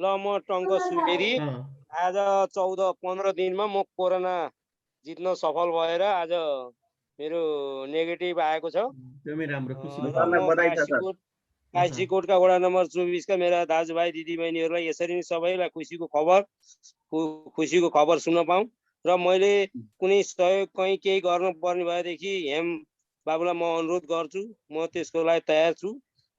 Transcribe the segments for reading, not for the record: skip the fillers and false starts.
ल म टङ्क सुवेदी आज 14-15 दिनमा म कोरोना जित्न सफल भएर आज मेरो नेगेटिभ आएको छ एकदमै राम्रो, खुसी र म काशीकोटका वडा नम्बर 24 का मेरा दाजुभाइ दिदीबहिनीहरूलाई यसरी नै सबैलाई खुसीको खबर सुन्न पाऊँ र मैले कुनै सहयोग कहीँ केही गर्न पर्ने भएदेखि हेम बाबुलाई म अनुरोध गर्छु, म त्यसको लागि तयार छु।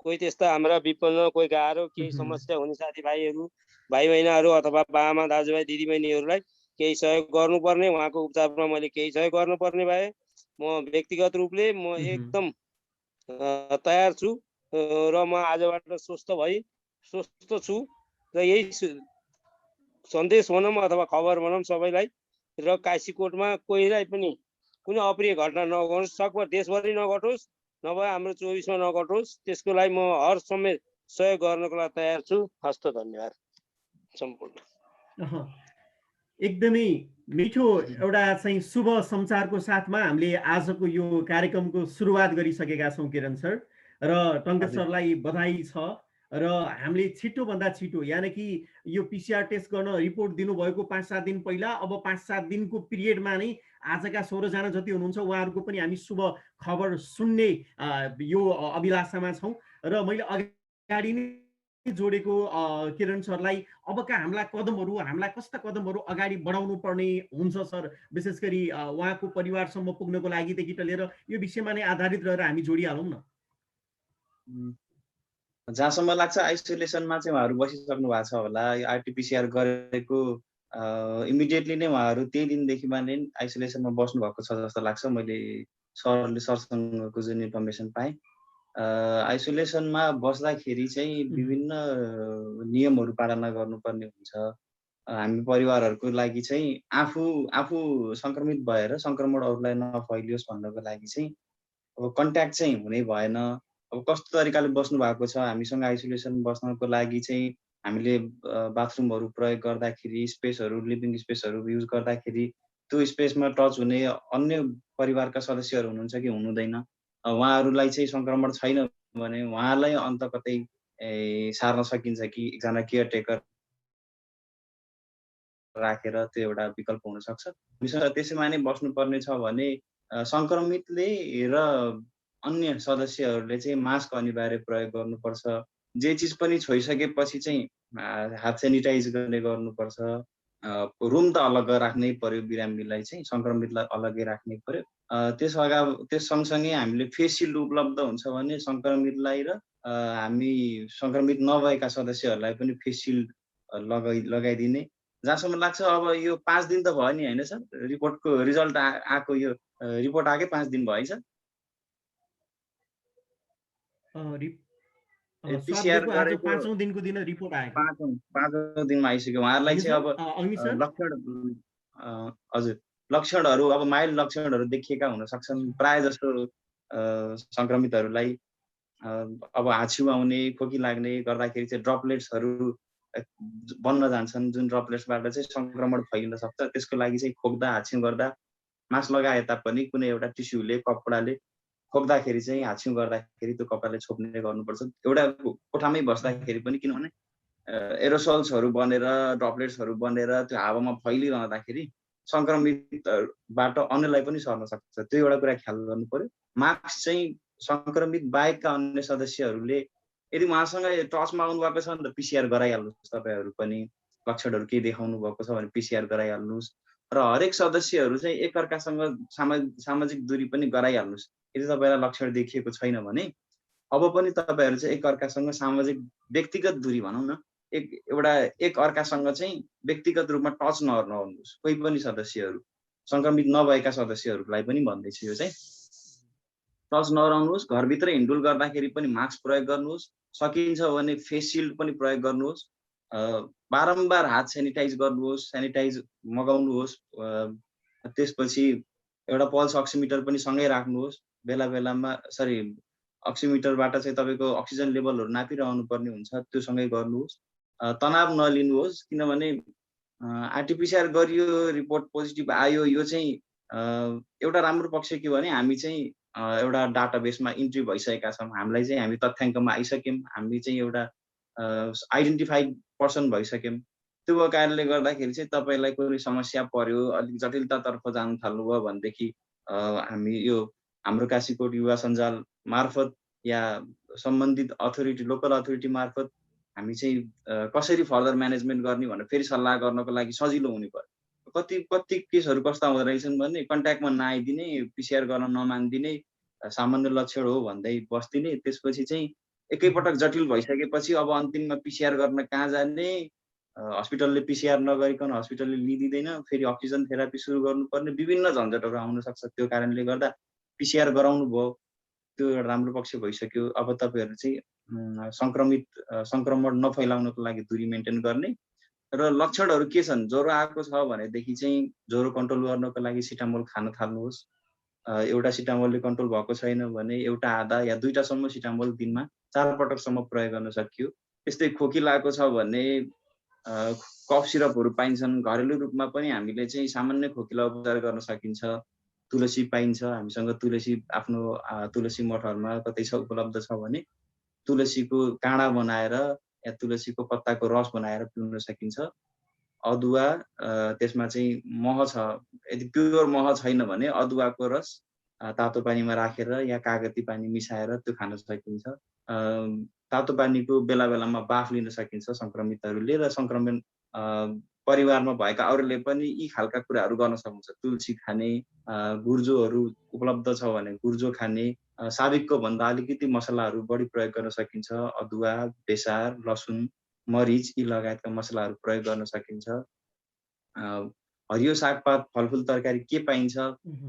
कोही त्यस्ता हाम्रा विपन्न कोही गाह्रो केही समस्या हुने साथीभाइहरू भाइ बहिनीहरू अथवा बाआमा दाजुभाइ दिदीबहिनीहरूलाई केही सहयोग गर्नुपर्ने, उहाँको उपचारमा मैले केही सहयोग गर्नुपर्ने भए म व्यक्तिगत रूपले म एकदम तयार छु र म आजबाट स्वस्थ छु र यही सन्देश भनौँ अथवा खबर भनौँ सबैलाई र काशीकोटमा कोहीलाई पनि कुनै अप्रिय घटना नघटोस्, सकभर देशभरि नघटोस्, नभए हाम्रो 24 मा नघटोस्, त्यसको लागि म हर समय सहयोग गर्नको लागि तयार छु। हस्त धन्यवाद सम्पूर्ण। एकदमै मिठो एउटा चाहिँ शुभ समाचारको साथमा हामीले आजको यो कार्यक्रमको सुरुवात गरिसकेका छौँ किरण सर, र टङ्क सरलाई बधाई छ। र हामीले छिटोभन्दा छिटो यानि कि यो पिसिआर टेस्ट गर्न रिपोर्ट दिनुभएको 5-7 दिन पहिला, अब 5-7 दिनको पिरियडमा नै आजका 16 जना जति हुनुहुन्छ उहाँहरूको पनि हामी शुभ खबर सुन्ने यो अभिलाषामा छौँ। र मैले अगाडि नै जोडेको किरण सरलाई अबका हामीलाई कस्ता कदमहरू अगाडि बढाउनु पर्ने हुन्छ सर, विशेष गरी उहाँको परिवारसम्म पुग्नको लागिदेखि लिएर यो विषयमा नै आधारित रहेर हामी जोडिहालौँ न। जहाँसम्म लाग्छ आइसोलेसनमा चाहिँ उहाँहरू बसिसक्नु भएको छ होला। यो आरटिपिसिआर गरेको इमिडिएटली नै उहाँहरू त्यही दिनदेखिमा नै आइसोलेसनमा बस्नु भएको छ जस्तो लाग्छ। मैले सरसँगको जुन इन्फर्मेसन पाएँ, आइसोलेसनमा बस्दाखेरि चाहिँ विभिन्न नियमहरू पालना गर्नुपर्ने हुन्छ। हामी परिवारहरूको लागि चाहिँ आफू सङ्क्रमित भएर सङ्क्रमण अरूलाई नफैलियोस् भन्नको लागि चाहिँ अब कन्ट्याक्ट चाहिँ हुनै भएन। अब कस्तो तरिकाले बस्नु भएको छ, हामीसँग आइसोलेसन बस्नको लागि चाहिँ हामीले बाथरुमहरू प्रयोग गर्दाखेरि स्पेसहरू, लिभिङ स्पेसहरू युज गर्दाखेरि त्यो स्पेसमा टच हुने अन्य परिवारका सदस्यहरू हुनुहुन्छ कि हुनुहुँदैन, उहाँहरूलाई चाहिँ सङ्क्रमण छैन भने उहाँलाई अन्त कतै सार्न सकिन्छ कि एकजना केयरटेकर राखेर त्यो एउटा विकल्प हुनसक्छ। त्यसैमा नै बस्नुपर्ने छ भने सङ्क्रमितले र अन्य सदस्यहरूले चाहिँ मास्क अनिवार्य प्रयोग गर्नुपर्छ। जे चिज पनि छोइसकेपछि चाहिँ हात सेनिटाइज गर्ने गर्नुपर्छ। रुम त अलग राख्नै पर्यो, बिरामीलाई चाहिँ सङ्क्रमितलाई अलग्गै राख्नै पर्यो। त्यस सँगसँगै हामीले फेस सिल्ड उपलब्ध हुन्छ भने सङ्क्रमितलाई र हामी सङ्क्रमित नभएका सदस्यहरूलाई पनि फेस सिल्ड लगाइदिने। जहाँसम्म लाग्छ अब यो 5 दिन त भयो नि होइन सर, रिपोर्टको रिजल्ट आएको, यो रिपोर्ट आएकै 5 दिन भयो है सर। पिसिआर गरेको 5औं दिनको दिन रिपोर्ट आएको, 5औं दिनमा आइसक्यो। उहाँहरूलाई चाहिँ अब लक्षणहरू अब माइल्ड लक्षणहरू देखिएका हुन सक्छन्। प्राय जस्तो सङ्क्रमितहरूलाई अब हाछिउ आउने, खोकी लाग्ने गर्दाखेरि चाहिँ ड्रपलेट्सहरू बन्न जान्छन्, जुन ड्रपलेट्सबाट चाहिँ सङ्क्रमण फैलिन सक्छ। त्यसको लागि चाहिँ खोक्दा हाछिउ गर्दा मास्क लगाए तापनि कुनै एउटा टिस्युले कपडाले खोक्दाखेरि चाहिँ हाछिउ गर्दाखेरि त्यो कपडाले छोप्ने गर्नुपर्छ। एउटा कोठामै बस्दाखेरि पनि, किनभने एरोसल्सहरू बनेर ड्रपलेट्सहरू बनेर त्यो हावामा फैलिरहँदाखेरि सङ्क्रमितबाट अन्यलाई पनि सर्न सक्छ। त्यो एउटा कुरा ख्याल गर्नु पर्यो। मास्क चाहिँ सङ्क्रमित बाहेकका अन्य सदस्यहरूले यदि उहाँसँग टचमा आउनु भएको छ भने त पिसिआर गराइहाल्नुहोस्। तपाईँहरू पनि लक्षणहरू केही देखाउनु भएको छ भने पिसिआर गराइहाल्नुहोस्। र हरेक सदस्यहरू चाहिँ एकअर्कासँग सामाजिक दूरी पनि गराइहाल्नुहोस्। यदि तपाईँलाई लक्षण देखिएको छैन भने अब पनि तपाईँहरू चाहिँ एकअर्कासँग सामाजिक व्यक्तिगत दूरी भनौँ न, एक अर्कासँग चाहिँ व्यक्तिगत रूपमा टच नगर्नुहोस्। कोही पनि सदस्यहरू, सङ्क्रमित नभएका सदस्यहरूलाई पनि भन्दैछु, यो चाहिँ टच नगराउनुहोस्। घरभित्र हिँडुल गर्दाखेरि पनि मास्क प्रयोग गर्नुहोस्। सकिन्छ भने फेस सिल्ड पनि प्रयोग गर्नुहोस्। बारम्बार हात सेनिटाइज गर्नुहोस्, सेनिटाइज मगाउनुहोस्। त्यसपछि एउटा पल्स अक्सिमिटर पनि सँगै राख्नुहोस्। बेला बेलामा अक्सिमिटरबाट चाहिँ तपाईँको अक्सिजन लेभलहरू नापिरहनु पर्ने हुन्छ, त्यो सँगै गर्नुहोस्। तनाव नलिनुहोस्, किनभने आरटिपिसिआर गरियो, रिपोर्ट पोजिटिभ आयो, यो चाहिँ एउटा राम्रो पक्ष के भने हामी चाहिँ एउटा डाटाबेसमा इन्ट्री भइसकेका छौँ। हामी तथ्याङ्कमा आइसक्यौँ। हामी चाहिँ एउटा आइडेन्टिफाइड पर्सन भइसक्यौँ। त्यो कारणले गर्दाखेरि चाहिँ तपाईँलाई कुनै समस्या पर्यो, अलिक जटिलतातर्फ जान थाल्नुभयो भनेदेखि हामी यो हाम्रो काशीकोट युवा सञ्जाल मार्फत या सम्बन्धित अथोरिटी, लोकल अथोरिटी मार्फत हामी चाहिँ कसरी फर्दर म्यानेजमेन्ट गर्ने भनेर फेरि सल्लाह गर्नको लागि सजिलो हुनु पर्यो। कति केसहरू कस्ता हुँदो रहेछन् भने कन्ट्याक्टमा नआइदिने, पिसिआर गर्न नमानिदिने, सामान्य लक्षण हो भन्दै बस्दिने, त्यसपछि चाहिँ एकैपटक जटिल भइसकेपछि अब अन्तिममा पिसिआर गर्न कहाँ जाने, हस्पिटलले पिसिआर नगरिकन हस्पिटलले लिदिँदैन, फेरि अक्सिजन थेरापी सुरु गर्नुपर्ने विभिन्न झन्झटहरू आउन सक्छ। त्यो कारणले गर्दा पिसिआर गराउनु भयो, त्यो एउटा राम्रो पक्ष भइसक्यो। अब तपाईँहरू चाहिँ सङ्क्रमण नफैलाउनको लागि दूरी मेन्टेन गर्ने र लक्षणहरू के छन्, ज्वरो आएको छ भनेदेखि चाहिँ ज्वरो कन्ट्रोल गर्नको लागि सिटामोल खान थाल्नुहोस्। एउटा सिटामोलले कन्ट्रोल भएको छैन भने एउटा आधा या दुईटासम्म सिटामोल दिनमा 4 पटकसम्म प्रयोग गर्न सकियो। त्यस्तै खोकी लागेको छ भने कफ सिरपहरू पाइन्छन्। घरेलु रूपमा पनि हामीले चाहिँ सामान्य खोकीलाई उपचार गर्न सकिन्छ। तुलसी पाइन्छ, हामीसँग तुलसी आफ्नो तुलसी मठहरूमा कतै छ उपलब्ध छ भने तुलसीको काँडा बनाएर या तुलसीको पत्ताको रस बनाएर पिउन सकिन्छ। अदुवा, त्यसमा चाहिँ मह छ, यदि प्योर मह छैन भने अदुवाको रस तातो पानीमा राखेर या कागती पानी मिसाएर त्यो खान सकिन्छ। तातो पानीको बेला बेलामा बाफ लिन सकिन्छ सङ्क्रमितहरूले, र सङ्क्रमण परिवारमा भएका अरूले पनि यी खालका कुराहरू गर्न सक्नुहुन्छ। तुलसी खाने, गुर्जोहरू उपलब्ध छ भने गुर्जो खाने, साबिकको भन्दा अलिकति मसलाहरू बढी प्रयोग गर्न सकिन्छ। अदुवा, बेसार, लसुन, मरिच यी लगायतका मसलाहरू प्रयोग गर्न सकिन्छ। हरियो सागपात, फलफुल, तरकारी के पाइन्छ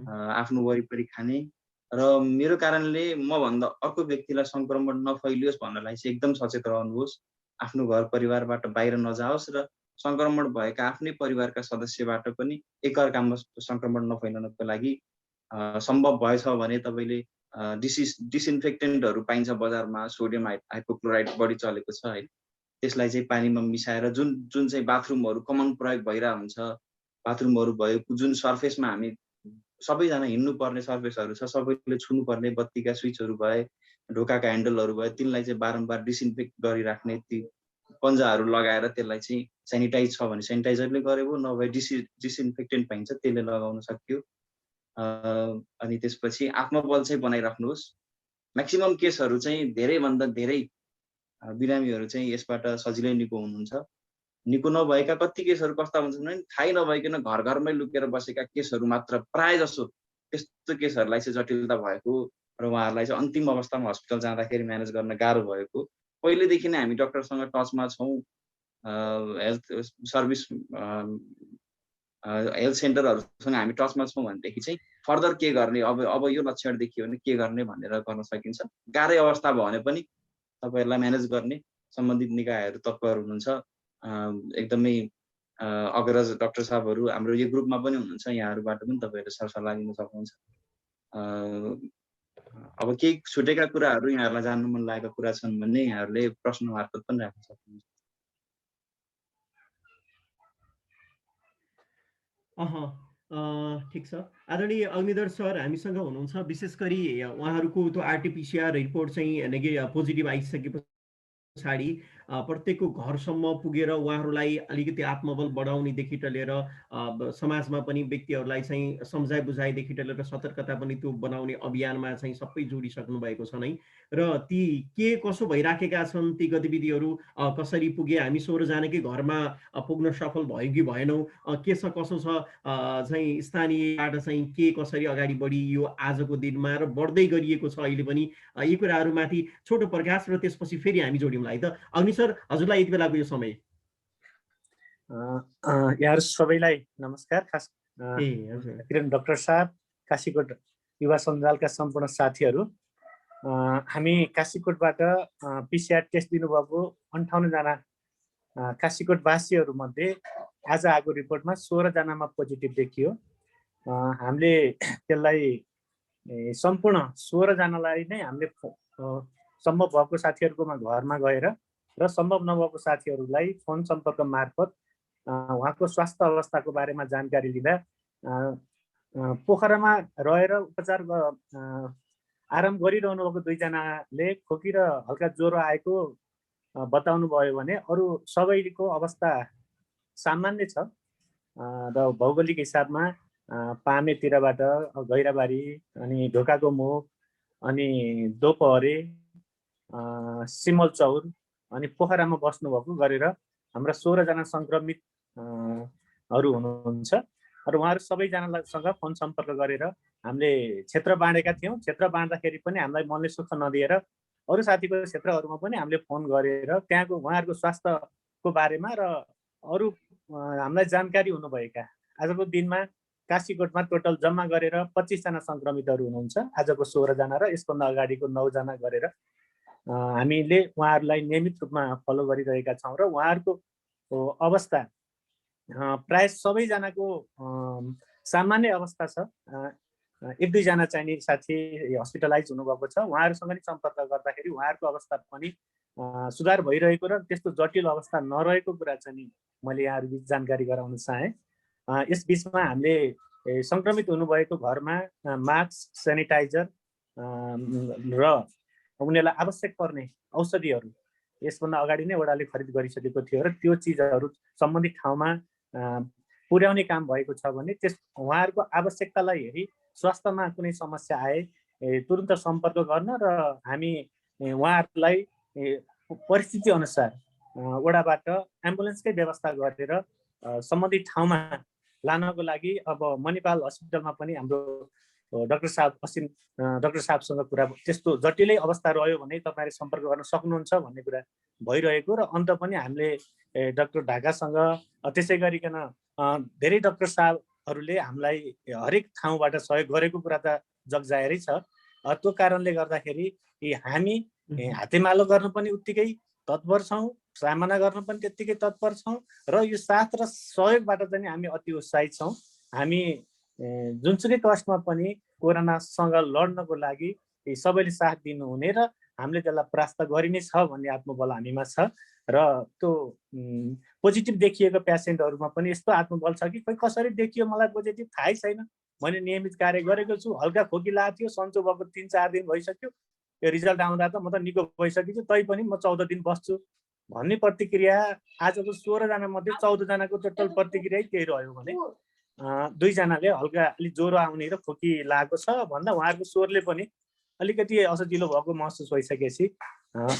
आफ्नो वरिपरि खाने, र मेरो कारणले मभन्दा अर्को व्यक्तिलाई सङ्क्रमण नफैलियोस् भन्नलाई चाहिँ एकदम सचेत रहनुहोस्। आफ्नो घर परिवारबाट बाहिर नजाओस् र सङ्क्रमण भएका आफ्नै परिवारका सदस्यबाट पनि एकअर्कामा सङ्क्रमण नफैलाउनको लागि सम्भव भएछ भने तपाईँले डिसइन्फेक्टेन्टहरू पाइन्छ बजारमा, सोडियम हाइपोक्लोराइड बढी चलेको छ है, त्यसलाई चाहिँ पानीमा मिसाएर जुन चाहिँ बाथरुमहरू कमन प्रयोग भइरहेको हुन्छ, बाथरुमहरू भयो, जुन सर्फेसमा हामी सबैजना हिँड्नुपर्ने सर्फेसहरू छ, सबैले छुनुपर्ने बत्तीका स्विचहरू भए, ढोकाका ह्यान्डलहरू भए, तिनलाई चाहिँ बारम्बार डिसइन्फेक्ट गरिराख्ने, ती पन्जाहरू लगाएर त्यसलाई चाहिँ सेनिटाइज छ भने सेनिटाइजरले गरेको, नभए डिसइन्फेक्टेन्ट पाइन्छ त्यसले लगाउन सक्यो। अनि त्यसपछि आत्मबल चाहिँ बनाइराख्नुहोस्। म्याक्सिमम केसहरू चाहिँ धेरैभन्दा धेरै बिरामीहरू चाहिँ यसबाट सजिलै निको हुनुहुन्छ। निको नभएका कति केसहरू कस्ता हुन्छन् भने थाहै नभइकन घर घरमै लुकेर बसेका केसहरू मात्र प्राय जसो त्यस्तो केसहरूलाई चाहिँ जटिलता भएको र उहाँहरूलाई चाहिँ अन्तिम अवस्थामा हस्पिटल जाँदाखेरि म्यानेज गर्न गाह्रो भएको। पहिलेदेखि नै हामी डक्टरसँग टचमा छौँ, हेल्थ सर्भिस हेल्थ सेन्टरहरूसँग हामी टचमा छौँ भनेदेखि चाहिँ फर्दर के गर्ने, अब यो लक्षण देखियो भने के गर्ने भनेर गर्न सकिन्छ। गाह्रै अवस्था भयो भने पनि तपाईँहरूलाई म्यानेज गर्ने सम्बन्धित निकायहरू तत्पर हुनुहुन्छ। एकदमै अग्रज डाक्टर साहबहरू हाम्रो यो ग्रुपमा पनि हुनुहुन्छ, यहाँहरूबाट पनि तपाईँहरूले सरसल्लाह लिन सक्नुहुन्छ। अब केही छुटेका कुराहरू यहाँहरूलाई जान्नु मन लागेका कुरा छन् भने यहाँहरूले प्रश्न मार्फत पनि राख्न सक्नुहुन्छ। ठिक छ। आदरणीय अग्निधर सर हामीसँग हुनुहुन्छ। विशेष गरी उहाँहरूको त्यो आरटिपिसिआर रिपोर्ट चाहिँ पोजिटिभ आइसके पछाडि प्रत्येकको घरसम्म पुगेर उहाँहरूलाई अलिकति आत्मबल बढाउनेदेखि लिएर समाजमा पनि व्यक्तिहरूलाई चाहिँ सम्झाइ बुझाइदेखि लिएर सतर्कता पनि त्यो बनाउने अभियानमा चाहिँ सबै जोडिसक्नु भएको छ नै। र ती के कसो भइराखेका छन्, ती गतिविधिहरू कसरी पुगे, हामी 16 जनाकै घरमा पुग्न सफल भयो कि भएनौँ, के छ कसो छ, चाहिँ स्थानीयबाट चाहिँ के कसरी अगाडि बढियो आजको दिनमा र बढ्दै गरिएको छ अहिले पनि, यी कुराहरूमाथि छोटो प्रकाश र त्यसपछि फेरि हामी जोड्यौँला है त। अग्नि सर, हजुरलाई यति बेलाको यो समय। यहाँहरू सबैलाई नमस्कार। खास किरण डाक्टर साहब, काशीकोट युवा सञ्जालका सम्पूर्ण साथीहरू, हामी काशीकोटबाट पिसिआर टेस्ट दिनुभएको 58 जना काशीकोटवासीहरूमध्ये आज आएको रिपोर्टमा 16 जनामा पोजिटिभ देखियो। हामीले त्यसलाई सम्पूर्ण 16 जनालाई नै हामीले सम्भव भएको साथीहरूकोमा घरमा गएर र सम्भव नभएको साथीहरूलाई फोन सम्पर्क मार्फत उहाँको स्वास्थ्य अवस्थाको बारेमा जानकारी लिँदा पोखरामा रहेर उपचार आराम गरिरहनु भएको 2 जनाले खोकी र हल्का ज्वरो आएको बताउनु भयो भने अरू सबैको अवस्था सामान्य छ र भौगोलिक हिसाबमा पामेतिरबाट गैराबारी अनि ढोकाको मुख अनि दोपहरे सिमलचौर अनि पोखरामा बस्नुभएको गरेर हाम्रा 16 जना सङ्क्रमित हरू हुनुहुन्छ र उहाँहरू सबैजनासँग फोन सम्पर्क गरेर हामीले क्षेत्र बाँडेका थियौँ। क्षेत्र बाँड्दाखेरि पनि हामीलाई मनले सुख नदिएर अरू साथीको क्षेत्रहरूमा पनि हामीले फोन गरेर त्यहाँको उहाँहरूको स्वास्थ्यको बारेमा र अरू हामीलाई जानकारी हुनुभएका आजको दिनमा काशीकोटमा टोटल जम्मा गरेर 25 जना सङ्क्रमितहरू हुनुहुन्छ। आजको 16 जना र यसभन्दा अगाडिको 9 जना गरेर हामीले उहाँहरूलाई नियमित रूपमा फलो गरिरहेका छौँ र उहाँहरूको अवस्था प्राय सबैजनाको सामान्य अवस्था छ। 1-2 जना चाहिँ साथी हस्पिटलाइज हुनुभएको छ। उहाँहरूसँग नि सम्पर्क गर्दाखेरि उहाँहरूको अवस्था पनि सुधार भइरहेको र त्यस्तो जटिल अवस्था नरहेको कुरा चाहिँ मैले यहाँहरू बिच जानकारी गराउन चाहेँ। यस बिचमा हामीले सङ्क्रमित हुनुभएको घरमा मास्क, सेनिटाइजर र उनीहरूलाई आवश्यक पर्ने औषधिहरू यसभन्दा अगाडि नै वडाले खरिद गरिसकेको थियो र त्यो चिजहरू सम्बन्धित ठाउँमा पुर्याउने काम भएको छ भने त्यस उहाँहरूको आवश्यकतालाई हेरी स्वास्थ्यमा कुनै समस्या आए तुरुन्त सम्पर्क गर्न र हामी उहाँहरूलाई परिस्थिति अनुसार वडाबाट एम्बुलेन्सकै व्यवस्था गरेर सम्बन्धित ठाउँमा लानको लागि अब मणिपाल हस्पिटलमा पनि हाम्रो डाक्टर साहबसँग कुरा त्यस्तो जटिलै अवस्था रह्यो भने तपाईँहरूले सम्पर्क गर्न सक्नुहुन्छ भन्ने कुरा भइरहेको र अन्त पनि हामीले डाक्टर ढाकासँग त्यसै गरिकन धेरै डाक्टर साहबहरूले हामीलाई हरेक ठाउँबाट सहयोग गरेको कुरा त जगजाहेरै छ। त्यो कारणले गर्दाखेरि हामी हातेमालो गर्न पनि उत्तिकै तत्पर छौँ, सामना गर्न पनि त्यत्तिकै तत्पर छौँ र यो साथ र सहयोगबाट चाहिँ हामी अति उत्साहित छौँ। हामी जुनसुकै कष्टमा पनि कोरोनासँग लड्नको लागि सबैले साथ दिनुहुने र हामीले त्यसलाई परास्त गरिने छ भन्ने आत्मबल हामीमा छ र त्यो पोजिटिभ देखिएको पेसेन्टहरूमा पनि यस्तो आत्मबल छ कि खोइ कसरी देखियो मलाई पोजिटिभ थाहै छैन। मैले नियमित कार्य गरेको छु, हल्का खोकी लागेको थियो, सन्चो भएको 3-4 दिन भइसक्यो, यो रिजल्ट आउँदा त म त निको भइसकेछु, तैपनि म 14 दिन बस्छु भन्ने प्रतिक्रिया आजको 16 जना मध्ये 14 जनाको टोटल प्रतिक्रिया त्यही रह्यो भने 2 जनाले हल्का अलिक ज्वरो आउने र खोकी लागेको छ भन्दा उहाँहरूको स्वरले पनि अलिकति असजिलो भएको महसुस भइसकेपछि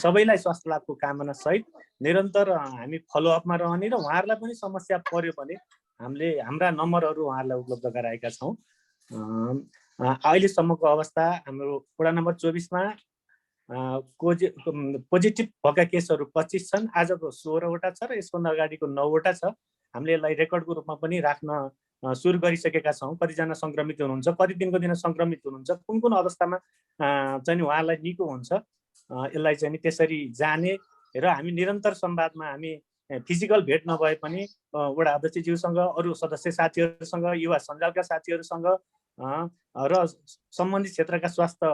सबैलाई स्वास्थ्य लाभको कामना सहित निरन्तर हामी फलोअपमा रहने र उहाँहरूलाई पनि समस्या पर्यो भने हामीले हाम्रा नम्बरहरू उहाँहरूलाई उपलब्ध गराएका छौँ। अहिलेसम्मको अवस्था हाम्रो वडा नम्बर 24 मा पोजिटिभ भएका केसहरू 25 छन्। आजको 16 वटा छ र यसभन्दा अगाडिको 9 वटा छ। हामीले यसलाई रेकर्डको रूपमा पनि राख्न सुरु गरिसकेका छौँ। कतिजना सङ्क्रमित हुनुहुन्छ, कति दिनको दिन सङ्क्रमित हुनुहुन्छ, कुन कुन अवस्थामा चाहिँ उहाँलाई निको हुन्छ, यसलाई चाहिँ त्यसरी जाने र हामी निरन्तर संवादमा हामी फिजिकल भेट नभए पनि वडा अध्यक्षज्यूसँग, अरू सदस्य साथीहरूसँग, युवा सञ्जालका साथीहरूसँग र सम्बन्धित क्षेत्रका स्वास्थ्य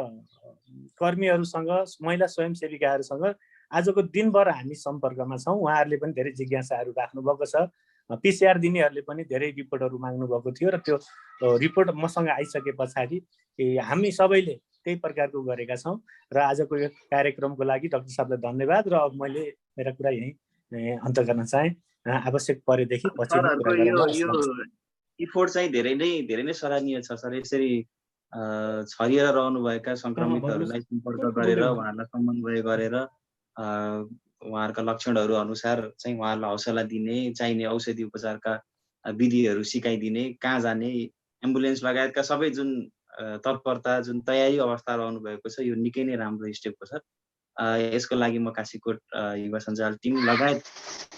कर्मीहरूसँग, महिला स्वयंसेविकाहरूसँग आजको दिनभर हामी सम्पर्कमा छौँ। उहाँहरूले पनि धेरै जिज्ञासाहरू राख्नुभएको छ। PCR दिनेहरूले पनि धेरै रिपोर्टहरू माग्नु भएको थियो र त्यो रिपोर्ट मसँग आइसके पछाडि हामी सबैले त्यही प्रकारको गरेका छौँ र आजको यो कार्यक्रमको लागि डाक्टर साहबलाई धन्यवाद र अब मैले मेरा कुरा यहीँ अन्त गर्न चाहेँ। आवश्यक परेदेखि पछि इफोर्ट चाहिँ धेरै नै सराहनीय छ सर। यसरी छरिएर रहनुभएका सङ्क्रमितहरूलाई सम्पर्क गरेर उहाँहरूलाई समन्वय गरेर उहाँहरूका लक्षणहरू अनुसार चाहिँ उहाँहरूलाई हौसला दिने, चाहिने औषधि उपचारका विधिहरू सिकाइदिने, कहाँ जाने, एम्बुलेन्स लगायतका सबै जुन तत्परता, जुन तयारी अवस्था रहनु भएको छ, यो निकै नै राम्रो स्टेप हो सर। यसको लागि म काशीकोट युवा सञ्जाल टिम लगायत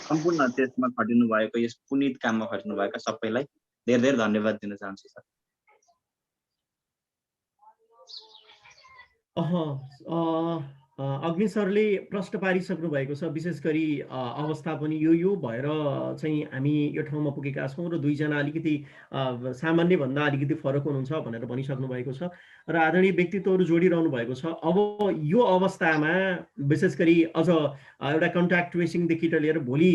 सम्पूर्ण त्यसमा खटिनु भएको, यस पुनित काममा खटिनु भएका सबैलाई धेरै धेरै धन्यवाद दिन चाहन्छु सर। अग्नि सरले प्रश्न पारिसक्नु भएको छ। विशेष गरी अवस्था पनि यो भएर चाहिँ हामी यो ठाउँमा पुगेका छौँ र 2 जना अलिकति सामान्य भन्दा अलिकति फरक हुनुहुन्छ भनेर भनिसक्नु भएको छ र आदरणीय व्यक्तित्वहरू जोडिरहनु भएको छ। अब यो अवस्थामा विशेष गरी अझ एउटा कन्ट्याक्ट ट्रेसिङदेखि लिएर भोलि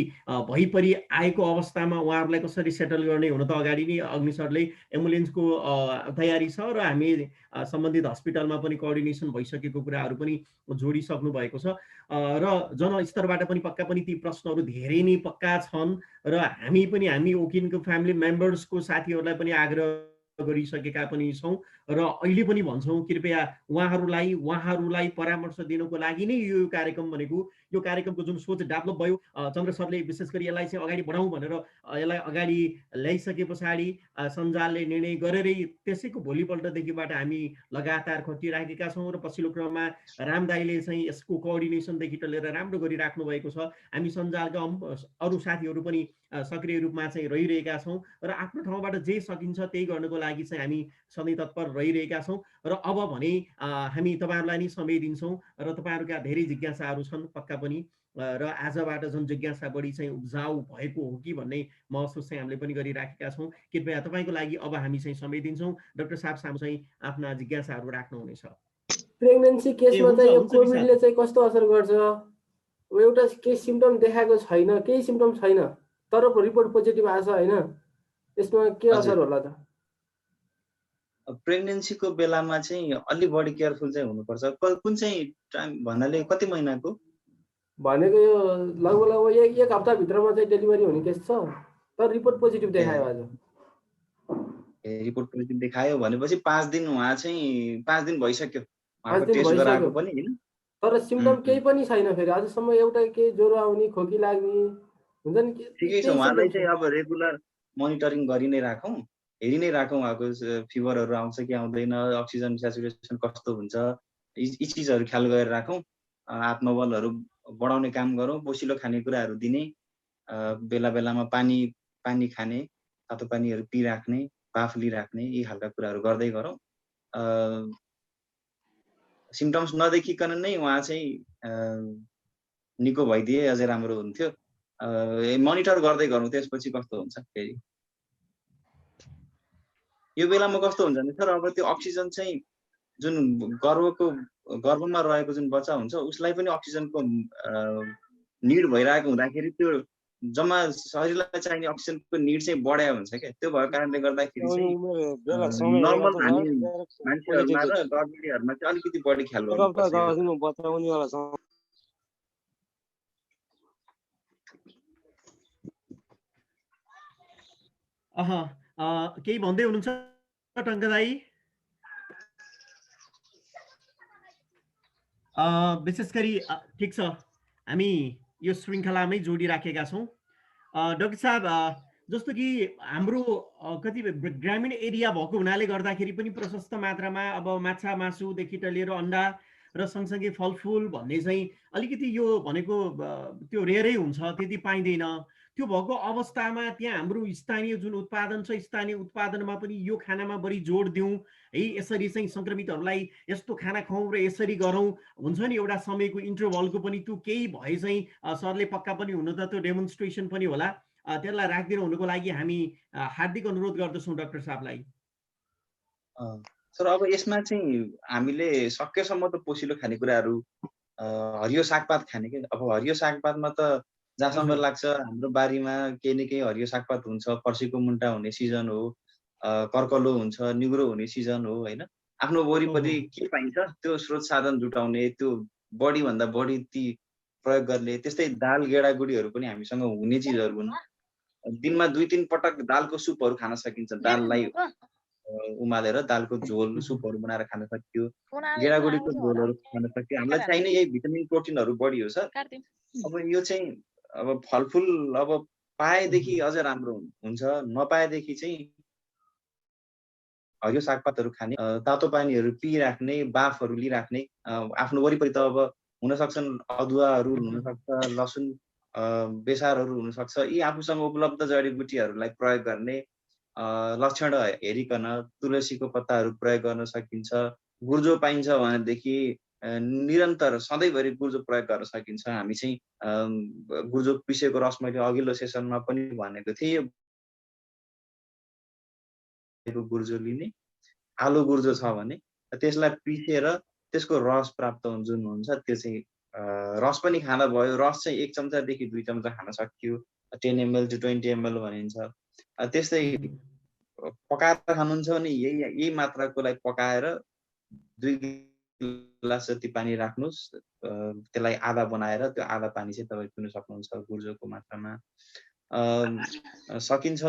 भइपरि आएको अवस्थामा उहाँहरूलाई कसरी सेटल गर्ने, हुन त अगाडि नै अग्नि सरले एम्बुलेन्सको तयारी छ र हामी सम्बन्धित हस्पिटलमा पनि कोअर्डिनेसन भइसकेको कुराहरू पनि जोडी जोडिसक्नु भएको छ र जनस्तरबाट पनि पक्का पनि ती प्रश्नहरू धेरै नै पक्का छन् र हामी वकिलको फ्यामिली मेम्बर्सको साथीहरूलाई पनि आग्रह गरिसकेका पनि छौँ र अहिले पनि भन्छौँ कृपया उहाँहरूलाई परामर्श दिनको लागि नै यो कार्यक्रम भनेको यो कार्यक्रमको जुन सोच डेभलप भयो चन्द्र सरले विशेष गरी यसलाई चाहिँ अगाडि बढाउँ भनेर यसलाई अगाडि ल्याइसके पछाडि सञ्जालले निर्णय गरेरै त्यसैको भोलिपल्टदेखिबाट हामी लगातार खटिराखेका छौँ र पछिल्लो क्रममा रामदाईले चाहिँ यसको कोअर्डिनेसनदेखि लिएर राम्रो गरिराख्नु भएको छ। हामी सञ्जालका अरू साथीहरू पनि सक्रिय रूपमा चाहिँ रहिरहेका छौँ र आफ्नो ठाउँबाट जे सकिन्छ त्यही गर्नको लागि चाहिँ हामी सधैँ तत्पर रहिरहेका छौँ र अब भने हामी तपाईँहरूलाई नै समय दिन्छौँ र तपाईँहरूका धेरै जिज्ञासाहरू छन् पक्का पनि र आजबाट जुन जिज्ञासा बढी चाहिँ उब्जाउ भएको हो कि भन्ने महसुस चाहिँ हामीले पनि गरिराखेका छौँ। कृपया तपाईँको लागि अब हामी चाहिँ समय दिन्छौँ। डाक्टर साहब सामु चाहिँ आफ्ना जिज्ञासाहरू राख्नुहुनेछ। प्रेग्नेन्सी केसमा चाहिँ यो कोभिडले चाहिँ कस्तो असर गर्छ? एउटा केही सिम्टम देखाएको छैन, केही सिम्टम छैन तर रिपोर्ट पोजिटिभ आएछ होइन, यसमा के असर होला त? प्रेग्नेन्सीको बेलामा चाहिँ अलि बढी केयरफुल चाहिँ हुनुपर्छ। कुन चाहिँ टाइम भन्नाले कति महिनाको भनेको? यो लगभग एक हप्ताभित्रमा चाहिँ डेलिभरी हुने केस छ तर रिपोर्ट पोजिटिभ देखायो आज। रिपोर्ट पोजिटिभ देखायो भनेपछि 5 दिन उहाँ चाहिँ 5 दिन भइसक्यो उहाँको टेस्ट गराएको पनि हैन, तर सिम्टम केही पनि छैन। फेरि आजसम्म एउटा केही ज्वरो आउने, खोकी लाग्ने हुन्छ नि। ठिकै छ, उहाँलाई चाहिँ अब रेगुलर मोनिटरिङ गरि नै राखौँ, हेरि नै राखौँ उहाँको फिभरहरू आउँछ कि आउँदैन, अक्सिजन स्याचुरेसन कस्तो हुन्छ, यी चिजहरू ख्याल गरेर राखौँ। आत्मबलहरू बढाउने काम गरौँ, पोसिलो खानेकुराहरू दिने, बेला बेलामा पानी खाने, तातो पानीहरू पिइराख्ने, बाफ लिइराख्ने, यी खालका कुराहरू गर्दै गरौँ। सिम्टम्स नदेखिकन नै उहाँ चाहिँ निको भइदिए अझै राम्रो हुन्थ्यो। मोनिटर गर्दै गरौँ, त्यसपछि कस्तो हुन्छ। फेरि यो बेलामा कस्तो हुन्छ भने सर, अब त्यो अक्सिजन चाहिँ जुन गर्भमा रहेको जुन बच्चा हुन्छ उसलाई पनि अक्सिजनको निड भइरहेको हुँदाखेरि त्यो जम्मा शरीरलाई चाहिने अक्सिजनको निड चाहिँ बढ्या हुन्छ क्या। त्यो भएको कारणले गर्दाखेरि चाहिँ नर्मल हामी मान्छेहरूमा र गर्भिणीहरूमा चाहिँ अलिकति बढी ख्याल गर्नुपर्छ। केही भन्दै हुनुहुन्छ टङ्क दाई? विशेष गरी ठिक छ, हामी यो श्रृङ्खलामै जोडिराखेका छौँ। डाक्टर साहब, जस्तो कि हाम्रो कतिपय ग्रामीण एरिया भएको हुनाले गर्दाखेरि पनि प्रशस्त मात्रामा अब माछा मासुदेखि लिएर अन्डा र सँगसँगै फलफुल भन्ने चाहिँ अलिकति यो भनेको त्यो रेयरै हुन्छ, त्यति पाइँदैन। त्यो भएको अवस्थामा त्यहाँ हाम्रो स्थानीय जुन उत्पादन छ, स्थानीय उत्पादनमा पनि यो खानामा बढी जोड दिउँ है, यसरी चाहिँ सङ्क्रमितहरूलाई यस्तो खाना खुवाउँ र यसरी गरौँ, हुन्छ नि एउटा समयको इन्टरभलको पनि त्यो केही भए चाहिँ सरले पक्का पनि हुन त त्यो डेमोन्स्ट्रेसन पनि होला, त्यसलाई राखिदिनु हुनुको लागि हामी हार्दिक अनुरोध गर्दछौँ डाक्टर साहबलाई। सर, अब यसमा चाहिँ हामीले सकेसम्म त पोसिलो खानेकुराहरू, हरियो सागपात खाने के। अब हरियो सागपातमा त जहाँसम्म लाग्छ हाम्रो बारीमा केही न केही हरियो सागपात हुन्छ। फर्सीको मुन्टा हुने सिजन हो, कर्कलो हुन्छ, निग्रो हुने सिजन हो होइन। आफ्नो वरिपरि के पाइन्छ त्यो स्रोत साधन जुटाउने, त्यो बढीभन्दा बढी ती प्रयोग गर्ने। त्यस्तै दाल गेडागुडीहरू पनि हामीसँग हुने चिजहरू हुन्। दिनमा 2-3 पटक दालको सुपहरू खान सकिन्छ। दाललाई उमालेर दालको झोल सुपहरू बनाएर खान सकियो, गेडागुडीको झोलहरू खान सकियो। हामीलाई चाहिने यही भिटामिन प्रोटिनहरू बढी हो सर। अब यो चाहिँ अब फलफुल अब पाएदेखि अझ राम्रो हुन्छ, नपाएदेखि चाहिँ हरियो सागपातहरू खाने, तातो पानीहरू पिइराख्ने, बाफहरू लिइराख्ने। आफ्नो वरिपरि त अब हुन सक्छन् अदुवाहरू हुनसक्छ, लसुन बेसारहरू हुनसक्छ। यी आफूसँग उपलब्ध जडीबुटीहरूलाई प्रयोग गर्ने, लक्षण हेरिकन तुलसीको पत्ताहरू प्रयोग गर्न सकिन्छ। गुर्जो पाइन्छ भनेदेखि निरन्तर सधैँभरि गुर्जो प्रयोग गर्न सकिन्छ। हामी चाहिँ गुर्जो पिसेको रस मैले अघिल्लो सेसनमा पनि भनेको थिएँ। गुर्जो लिने, आलु गुर्जो छ भने त्यसलाई पिसेर त्यसको रस प्राप्त जुन हुन्छ त्यो चाहिँ रस पनि खाँदा भयो। रस चाहिँ 1 चम्चादेखि 2 चम्चा खान सकियो, 10 ml to 20 ml भनिन्छ। त्यस्तै पकाएर खानुहुन्छ भने यही मात्राकोलाई पकाएर 2 गिलास जति पानी राख्नुहोस्, त्यसलाई आधा बनाएर त्यो आधा पानी चाहिँ तपाईँ पिउन सक्नुहुन्छ गुर्जोको मात्रामा। सकिन्छ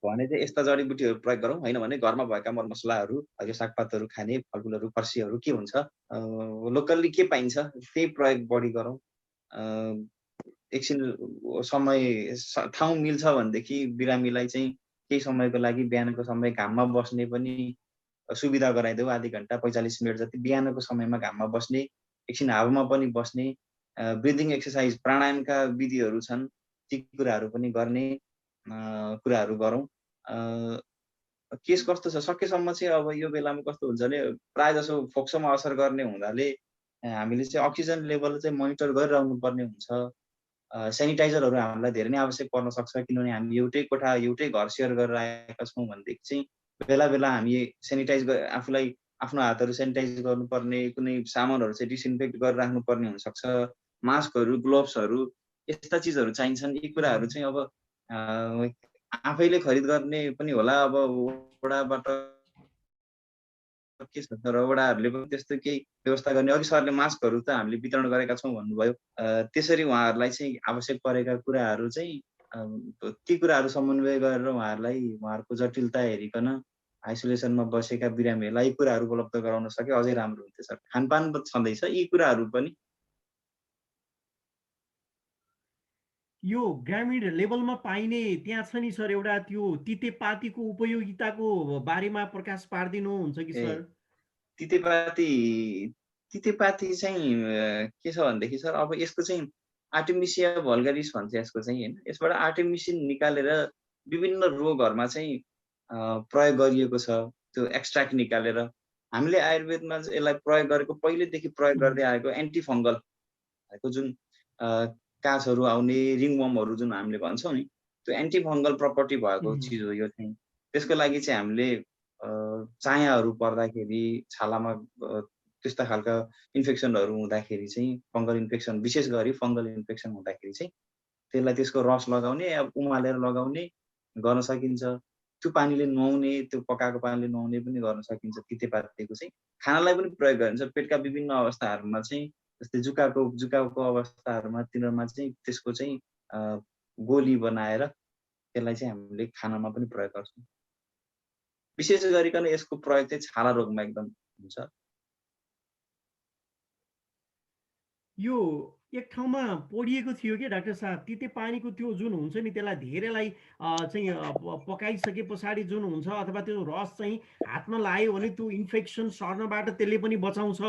भने चाहिँ यस्ता जडीबुटीहरू प्रयोग गरौँ, होइन भने घरमा भएका मरमसलाहरू, यो सागपातहरू खाने, फलफुलहरू, फर्सीहरू के हुन्छ, लोकल्ली के पाइन्छ त्यही प्रयोग बढी गरौँ। एकछिन समय ठाउँ मिल्छ भनेदेखि बिरामीलाई चाहिँ केही समयको लागि बिहानको समय घाममा बस्ने पनि सुविधा गराइदेऊ, आधी घन्टा 45 मिनट जति बिहानको समयमा घाममा बस्ने, एकछिन हावामा पनि बस्ने, ब्रिदिङ एक्सर्साइज प्राणायामका विधिहरू छन्, ती कुराहरू पनि गर्ने कुराहरू गरौँ। केस कस्तो छ सकेसम्म चाहिँ अब यो बेलामा कस्तो हुन्छ भने प्रायः जसो फोक्सोमा असर गर्ने हुनाले हामीले चाहिँ अक्सिजन लेभल चाहिँ मोनिटर गरिरहनु पर्ने हुन्छ। सेनिटाइजरहरू हामीलाई धेरै नै आवश्यक पर्न सक्छ, किनभने हामी एउटै कोठा एउटै घर सेयर गरेर आएका छौँ भनेदेखि चाहिँ बेला बेला हामी सेनिटाइज आफूलाई आफ्नो हातहरू सेनिटाइज गर्नुपर्ने, कुनै सामानहरू चाहिँ डिसइन्फेक्ट गरेर राख्नुपर्ने हुनसक्छ, मास्कहरू, ग्लोभ्सहरू, यस्ता चिजहरू चाहिन्छन्। यी कुराहरू चाहिँ अब आफैले खरिद गर्ने पनि होला, अब वडाबाट के छ तर वडाहरूले पनि त्यस्तो केही व्यवस्था गर्ने। अघि सरले मास्कहरू त हामीले वितरण गरेका छौँ भन्नुभयो, त्यसरी उहाँहरूलाई चाहिँ आवश्यक परेका कुराहरू चाहिँ ती कुराहरू समन्वय गरेर उहाँहरूको जटिलता हेरिकन आइसोलेसनमा बसेका बिरामीहरूलाई यी कुराहरू उपलब्ध गराउन सके अझै राम्रो हुन्थ्यो सर। खानपान छँदैछ, यी कुराहरू पनि यो ग्रामीण लेभलमा पाइने त्यहाँ छ नि सर एउटा त्यो तितेपातीको उपयोगिताको बारेमा प्रकाश पारिदिनुहुन्छ कि सर? तितेपाती चाहिँ के छ भनेदेखि सर अब यसको चाहिँ आर्टेमिसिया भल्गारिस भन्छ यसको चाहिँ, होइन, यसबाट आर्टेमिसिन निकालेर विभिन्न रोगहरूमा चाहिँ प्रयोग गरिएको छ। त्यो एक्सट्र्याक्ट निकालेर हामीले आयुर्वेदमा यसलाई प्रयोग गरेको पहिलेदेखि प्रयोग गर्दै आएको एन्टिफङ्गल भएको जुन काँचहरू आउने रिङवर्महरू जुन हामीले भन्छौँ नि, त्यो एन्टिफङ्गल प्रपर्टी भएको चिज हो यो चाहिँ। त्यसको लागि चाहिँ हामीले चायाहरू पर्दाखेरि, छालामा त्यस्ता खालका इन्फेक्सनहरू हुँदाखेरि चाहिँ, फङ्गल इन्फेक्सन विशेष गरी फङ्गल इन्फेक्सन हुँदाखेरि चाहिँ त्यसलाई त्यसको रस लगाउने, उमालेर लगाउने गर्न सकिन्छ। त्यो पानीले नुहाउने, त्यो पकाएको पानीले नुहाउने पनि गर्न सकिन्छ। तितेपातीको चाहिँ खानालाई पनि प्रयोग गरिन्छ पेटका विभिन्न अवस्थाहरूमा चाहिँ, जस्तै जुकाको अवस्थाहरूमा तिनीहरूमा चाहिँ त्यसको चाहिँ गोली बनाएर त्यसलाई चाहिँ हामीले खानामा पनि प्रयोग गर्छौँ। विशेष गरिकन यसको प्रयोग चाहिँ छाला रोगमा एकदम हुन्छ। यो एक ठाउँमा पढिएको थियो कि डाक्टर साहब, तितेपानीको त्यो जुन हुन्छ नि त्यसलाई धेरैलाई चाहिँ पकाइसके पछाडि जुन हुन्छ अथवा त्यो रस चाहिँ हातमा लाग्यो भने त्यो इन्फेक्सन सर्नबाट त्यसले पनि बचाउँछ।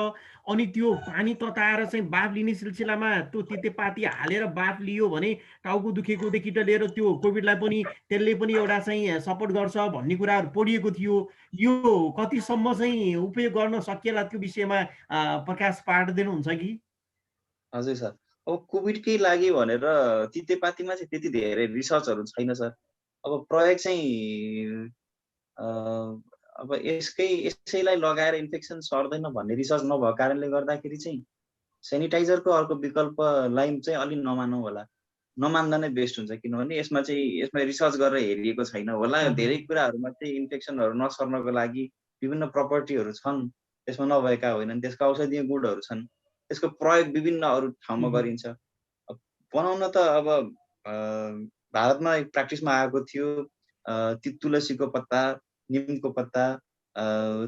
अनि त्यो पानी तताएर चाहिँ बाफ लिने सिलसिलामा त्यो तितेपाती हालेर बाफ लियो भने टाउको दुखेकोदेखि लिएर त्यो कोभिडलाई पनि त्यसले पनि एउटा चाहिँ सपोर्ट गर्छ भन्ने कुराहरू पढिएको थियो। यो कतिसम्म चाहिँ उपयोग गर्न सकिएला त्यो विषयमा प्रकाश पारिदिनुहुन्छ कि? हजुर सर, अब कोभिडकै लागि भनेर तितेपातीमा चाहिँ त्यति धेरै रिसर्चहरू छैन सर। अब प्रयोग चाहिँ अब यसैलाई लगाएर इन्फेक्सन सर्दैन भन्ने रिसर्च नभएको कारणले गर्दाखेरि चाहिँ सेनिटाइजरको अर्को विकल्पलाई चाहिँ अलि नमानौँ होला, नमान्दा नै बेस्ट हुन्छ। किनभने यसमा रिसर्च गरेर हेरिएको छैन होला। धेरै कुराहरूमा चाहिँ इन्फेक्सनहरू नसर्नको लागि विभिन्न प्रपर्टीहरू छन्, त्यसमा नभएका होइनन्, त्यसका औषधीय गुणहरू छन्, त्यसको प्रयोग विभिन्न अरू ठाउँमा गरिन्छ। बनाउन त अब भारतमा प्र्याक्टिसमा आएको थियो, तुलसीको पत्ता, निमको पत्ता,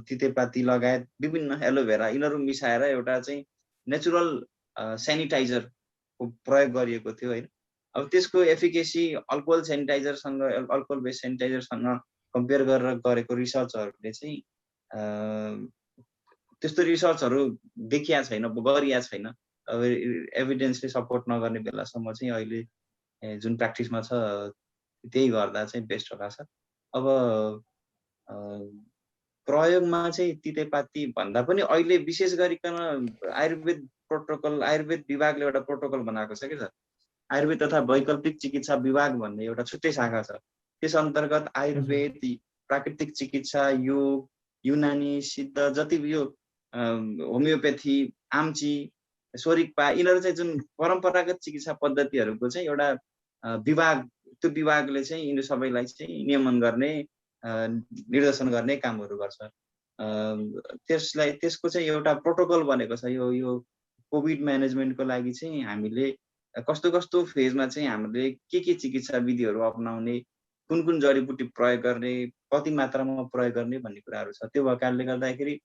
तितेपाती लगायत विभिन्न एलोभेरा यिनीहरू मिसाएर एउटा चाहिँ नेचुरल सेनिटाइजरको प्रयोग गरिएको थियो, होइन। अब त्यसको एफिकेसी अल्कोहल सेनिटाइजरसँग, अल्कोहल बेस्ड सेनिटाइजरसँग कम्पेयर गरेर गरेको रिसर्चहरूले चाहिँ त्यस्तो रिसर्चहरू देखिया छैन, गरिया छैन। अब एभिडेन्सले सपोर्ट नगर्ने बेलासम्म चाहिँ अहिले जुन प्र्याक्टिसमा छ त्यही गर्दा चाहिँ बेस्ट होला सर। अब प्रयोगमा चाहिँ तितेपाती भन्दा पनि अहिले विशेष गरिकन आयुर्वेद विभागले एउटा प्रोटोकल बनाएको छ कि सर। आयुर्वेद तथा वैकल्पिक चिकित्सा विभाग भन्ने एउटा छुट्टै शाखा छ। त्यस अन्तर्गत आयुर्वेद, प्राकृतिक चिकित्सा, योग, युनानी, सिद्ध, जति यो होमियोप्याथी, आम्ची, सोरिकपा यिनीहरू चाहिँ जुन परम्परागत चिकित्सा पद्धतिहरूको चाहिँ एउटा विभाग, त्यो विभागले चाहिँ यिनीहरू सबैलाई चाहिँ नियमन गर्ने, निर्देशन गर्ने कामहरू गर्छ। त्यसको चाहिँ एउटा प्रोटोकल बनेको छ। यो कोभिड म्यानेजमेन्टको लागि चाहिँ हामीले कस्तो कस्तो फेजमा चाहिँ हामीले के चिकित्सा विधिहरू अपनाउने, कुन जडीबुटी प्रयोग गर्ने, कति मात्रामा प्रयोग गर्ने भन्ने कुराहरू छ। त्यो भएकाले गर्दाखेरि